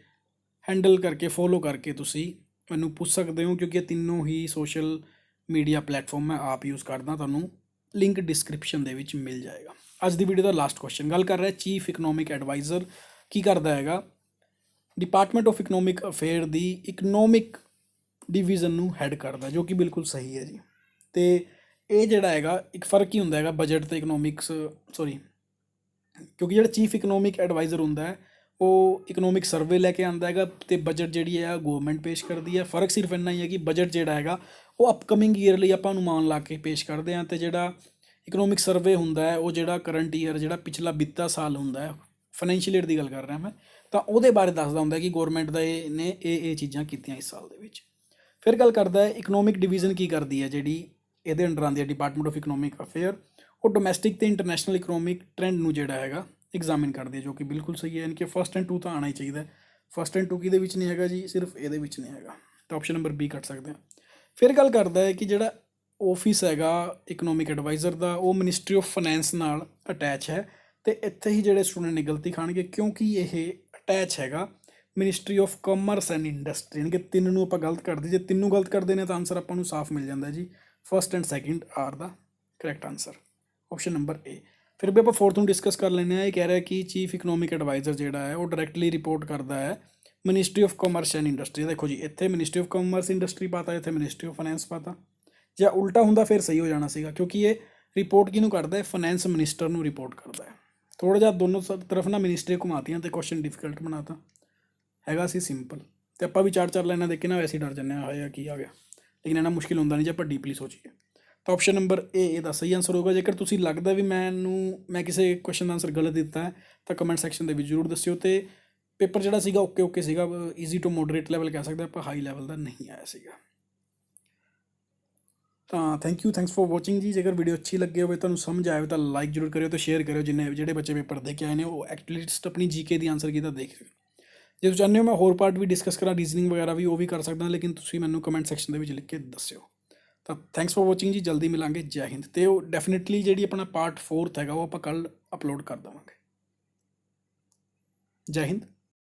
ਹੈਂਡਲ ਕਰਕੇ ਫੋਲੋ ਕਰਕੇ ਤੁਸੀਂ ਮੈਨੂੰ ਪੁੱਛ ਸਕਦੇ ਹੋ, ਕਿਉਂਕਿ ਇਹ ਤਿੰਨੋਂ ਹੀ ਸੋਸ਼ਲ ਮੀਡੀਆ ਪਲੇਟਫਾਰਮ ਮੈਂ ਆਪ ਯੂਜ਼ ਕਰਦਾ। ਤੁਹਾਨੂੰ ਲਿੰਕ ਡਿਸਕ੍ਰਿਪਸ਼ਨ ਦੇ ਵਿੱਚ ਮਿਲ ਜਾਏਗਾ। ਅੱਜ ਦੀ ਵੀਡੀਓ ਦਾ ਲਾਸਟ ਕੁਐਸਚਨ ਗੱਲ ਕਰ ਰਿਹਾ ਚੀਫ ਇਕਨੋਮਿਕ ਐਡਵਾਈਜ਼ਰ ਕੀ ਕਰਦਾ ਹੈਗਾ, department of economic affair the economic division ਨੂੰ ਹੈਡ ਕਰਦਾ, ਜੋ ਕਿ ਬਿਲਕੁਲ ਸਹੀ ਹੈ ਜੀ। ਅਤੇ ਇਹ ਜਿਹੜਾ ਹੈਗਾ ਇੱਕ ਫ਼ਰਕ ਹੀ ਹੁੰਦਾ ਹੈਗਾ ਬਜਟ ਅਤੇ ਇਕਨੋਮਿਕਸ ਕਿਉਂਕਿ ਜਿਹੜਾ ਚੀਫ ਇਕਨੋਮਿਕ ਐਡਵਾਈਜ਼ਰ ਹੁੰਦਾ ਹੈ ਉਹ ਇਕਨੋਮਿਕ ਸਰਵੇ ਲੈ ਕੇ ਆਉਂਦਾ ਹੈਗਾ ਅਤੇ ਬਜਟ ਜਿਹੜੀ ਹੈ ਗੌਰਮੈਂਟ ਪੇਸ਼ ਕਰਦੀ ਹੈ। ਫ਼ਰਕ ਸਿਰਫ ਇੰਨਾ ਹੀ ਹੈ ਕਿ ਬਜਟ ਜਿਹੜਾ ਹੈਗਾ ਉਹ ਅਪਕਮਿੰਗ ਈਅਰ ਲਈ ਆਪਾਂ ਅਨੁਮਾਨ ਲਾ ਕੇ ਪੇਸ਼ ਕਰਦੇ ਹਾਂ, ਅਤੇ ਜਿਹੜਾ ਇਕਨੋਮਿਕ ਸਰਵੇ ਹੁੰਦਾ ਹੈ ਉਹ ਜਿਹੜਾ ਕਰੰਟ ਈਅਰ ਜਿਹੜਾ ਪਿਛਲਾ ਵਿੱਤਾ ਸਾਲ ਹੁੰਦਾ ਹੈ, ਫਾਈਨੈਂਸ਼ੀਅਲ ਈਅਰ ਦੀ ਗੱਲ ਕਰ ਰਿਹਾ ਮੈਂ, ਤਾਂ ਉਹਦੇ ਬਾਰੇ ਦੱਸਦਾ ਹੁੰਦਾ ਕਿ ਗੌਰਮੈਂਟ ਦਾ ਇਹ ਚੀਜ਼ਾਂ ਕੀਤੀਆਂ ਇਸ ਸਾਲ ਦੇ ਵਿੱਚ। ਫਿਰ ਗੱਲ ਕਰਦਾ ਹੈ ਇਕਨੋਮਿਕ ਡਿਵੀਜ਼ਨ ਕੀ ਕਰਦੀ ਹੈ, ਜਿਹੜੀ ਇਹਦੇ ਅੰਡਰ ਆਉਂਦੀ ਹੈ ਡਿਪਾਰਟਮੈਂਟ ਆਫ ਇਕਨੋਮਿਕ ਅਫੇਅਰ, ਉਹ ਡੋਮੈਸਟਿਕ ਅਤੇ ਇੰਟਰਨੈਸ਼ਨਲ ਇਕਨੋਮਿਕ ਟ੍ਰੈਂਡ ਨੂੰ ਜਿਹੜਾ ਹੈਗਾ ਐਗਜ਼ਾਮਿਨ ਕਰਦੀ ਹੈ, ਜੋ ਕਿ ਬਿਲਕੁਲ ਸਹੀ ਹੈ। ਯਾਨੀ ਕਿ ਫਸਟ ਐਂਡ 2 ਤਾਂ ਆਉਣਾ ਹੀ ਚਾਹੀਦਾ। ਫਸਟ ਐਂਡ 2 ਕਿਹਦੇ ਵਿੱਚ ਨਹੀਂ ਹੈਗਾ ਜੀ, ਸਿਰਫ ਇਹਦੇ ਵਿੱਚ ਨਹੀਂ ਹੈਗਾ, ਤਾਂ ਆਪਸ਼ਨ ਨੰਬਰ B ਕੱਟ ਸਕਦੇ ਹਾਂ। ਫਿਰ ਗੱਲ ਕਰਦਾ ਹੈ ਕਿ ਜਿਹੜਾ ਆਫਿਸ ਹੈਗਾ ਇਕਨੋਮਿਕ ਐਡਵਾਈਜ਼ਰ ਦਾ ਉਹ ਮਿਨਿਸਟਰੀ ਆਫ ਫਾਈਨੈਂਸ ਨਾਲ ਅਟੈਚ ਹੈ, ਅਤੇ ਇੱਥੇ ਹੀ ਜਿਹੜੇ ਸਟੂਡੈਂਟ ਨੇ ਗਲਤੀ ਖਾਣਗੇ ਕਿਉਂਕਿ ਇਹ ਅਟੈਚ ਹੈਗਾ ministry of commerce and industry, ਯਾਨੀ ਕਿ 3 ਨੂੰ ਆਪਾਂ ਗਲਤ ਕਰਦੇ, ਜੇ 3 ਨੂੰ ਗਲਤ ਕਰਦੇ ਨੇ ਤਾਂ ਆਨਸਰ ਆਪਾਂ ਨੂੰ ਸਾਫ਼ ਮਿਲ ਜਾਂਦਾ ਜੀ। First and second are the correct answer, option number A। ਫਿਰ ਵੀ ਆਪਾਂ ਫੋਰਥ ਨੂੰ ਡਿਸਕਸ ਕਰ ਲੈਂਦੇ ਹਾਂ। ਇਹ ਕਹਿ ਰਿਹਾ ਕਿ ਚੀਫ ਇਕਨੋਮਿਕ ਐਡਵਾਈਜ਼ਰ ਜਿਹੜਾ ਹੈ ਉਹ ਡਾਇਰੈਕਟਲੀ ਰਿਪੋਰਟ ਕਰਦਾ ਹੈ ministry of commerce and industry. ਦੇਖੋ ਜੀ ਇੱਥੇ ਮਿਨਿਸਟਰੀ ਆਫ ਕਾਮਰਸ ਇੰਡਸਟਰੀ ਪਾਤਾ, ਇੱਥੇ ਮਿਨਿਸਟਰੀ ਆਫ ਫਾਈਨੈਂਸ ਪਾਤਾ। ਜਾਂ ਉਲਟਾ ਹੁੰਦਾ ਫਿਰ ਸਹੀ ਹੋ ਜਾਣਾ ਸੀਗਾ, ਕਿਉਂਕਿ ਇਹ ਰਿਪੋਰਟ ਕਿਹਨੂੰ ਕਰਦਾ ਹੈ? ਫਾਈਨੈਂਸ ਮਿਨਿਸਟਰ ਨੂੰ ਰਿਪੋਰਟ ਕਰਦਾ ਹੈ। ਥੋੜ੍ਹਾ ਜਿਹਾ ਦੋਨੋਂ ਤਰਫ ਨਾ ਮਿਨਿਸਟਰੀ ਘੁਮਾਤੀਆਂ ਅਤੇ ਕੁਐਸਚਨ ਡਿਫਿਕਲਟ ਬਣਾਤਾ। ਹੈਗਾ ਸੀ ਸਿੰਪਲ, ਅਤੇ ਆਪਾਂ ਵੀ ਚਾਰ ਲਾਈਨਾਂ ਦੇਖ ਕੇ ਨਾ ਵੈਸੇ ਹੀ ਡਰ ਜਾਂਦੇ ਹਾਂ, ਹੋਇਆ ਕੀ ਆ ਗਿਆ। ਲੇਕਿਨ ਇੰਨਾ ਮੁਸ਼ਕਿਲ ਹੁੰਦਾ ਨਹੀਂ ਜੇ ਆਪਾਂ ਡੀਪਲੀ ਸੋਚੀਏ। ਤਾਂ ਆਪਸ਼ਨ ਨੰਬਰ ਏ ਇਹਦਾ ਸਹੀ ਆਂਸਰ ਹੋਊਗਾ। ਜੇਕਰ ਤੁਸੀਂ ਲੱਗਦਾ ਵੀ ਮੈਂ ਕਿਸੇ ਕੁਐਸਚਨ ਦਾ ਆਂਸਰ ਗਲਤ ਦਿੱਤਾ ਹੈ ਤਾਂ ਕਮੈਂਟ ਸੈਕਸ਼ਨ ਦੇ ਵਿੱਚ ਜ਼ਰੂਰ ਦੱਸਿਓ। ਅਤੇ ਪੇਪਰ ਜਿਹੜਾ ਸੀਗਾ ਓਕੇ ਸੀਗਾ, ਈਜ਼ੀ ਟੂ ਮੋਡਰੇਟ ਲੈਵਲ ਕਹਿ ਸਕਦੇ ਆਪਾਂ, ਹਾਈ ਲੈਵਲ ਦਾ ਨਹੀਂ ਆਇਆ ਸੀਗਾ। ਤਾਂ ਥੈਂਕਸ ਫॉर ਵਾਚਿੰਗ ਜੀ। ਜੇਕਰ ਵੀਡੀਓ ਅੱਛੀ ਲੱਗੀ ਹੋਵੇ, ਤੁਹਾਨੂੰ ਸਮਝ ਆਏ ਤਾਂ ਲਾਈਕ ਜ਼ਰੂਰ ਕਰਿਓ ਅਤੇ ਸ਼ੇਅਰ ਕਰਿਓ। ਜਿਹੜੇ ਬੱਚੇ ਪੇਪਰ ਦੇ ਕੇ ਆਏ ਨੇ ਉਹ ਐਟਲੀਸਟ ਆਪਣੀ ਜੀਕੇ ਦੀ ਆਂਸਰ ਕੀਤਾ ਦੇਖ ਰਹੇ। ਜੇ ਤੁਸੀਂ ਚਾਹੁੰਦੇ ਹੋ ਮੈਂ ਹੋਰ ਪਾਰਟ ਵੀ ਡਿਸਕਸ ਕਰਾਂ, ਰੀਜ਼ਨਿੰਗ ਵਗੈਰਾ ਵੀ, ਉਹ ਵੀ ਕਰ ਸਕਦਾ, ਲੇਕਿਨ ਤੁਸੀਂ ਮੈਨੂੰ ਕਮੈਂਟ ਸੈਕਸ਼ਨ ਦੇ ਵਿੱਚ ਲਿਖ ਕੇ ਦੱਸਿਓ। ਤਾਂ ਥੈਂਕਸ ਫॉर ਵਾਚਿੰਗ ਜੀ, ਜਲਦੀ ਮਿਲਾਂਗੇ। ਜੈ ਹਿੰਦ। ਅਤੇ ਉਹ ਡੈਫੀਨੇਟਲੀ ਜਿਹੜੀ ਆਪਣਾ ਪਾਰਟ 4 ਹੈਗਾ ਉਹ ਆਪਾਂ ਕੱਲ੍ਹ ਅਪਲੋਡ ਕਰ ਦੇਵਾਂਗੇ। ਜੈ ਹਿੰਦ।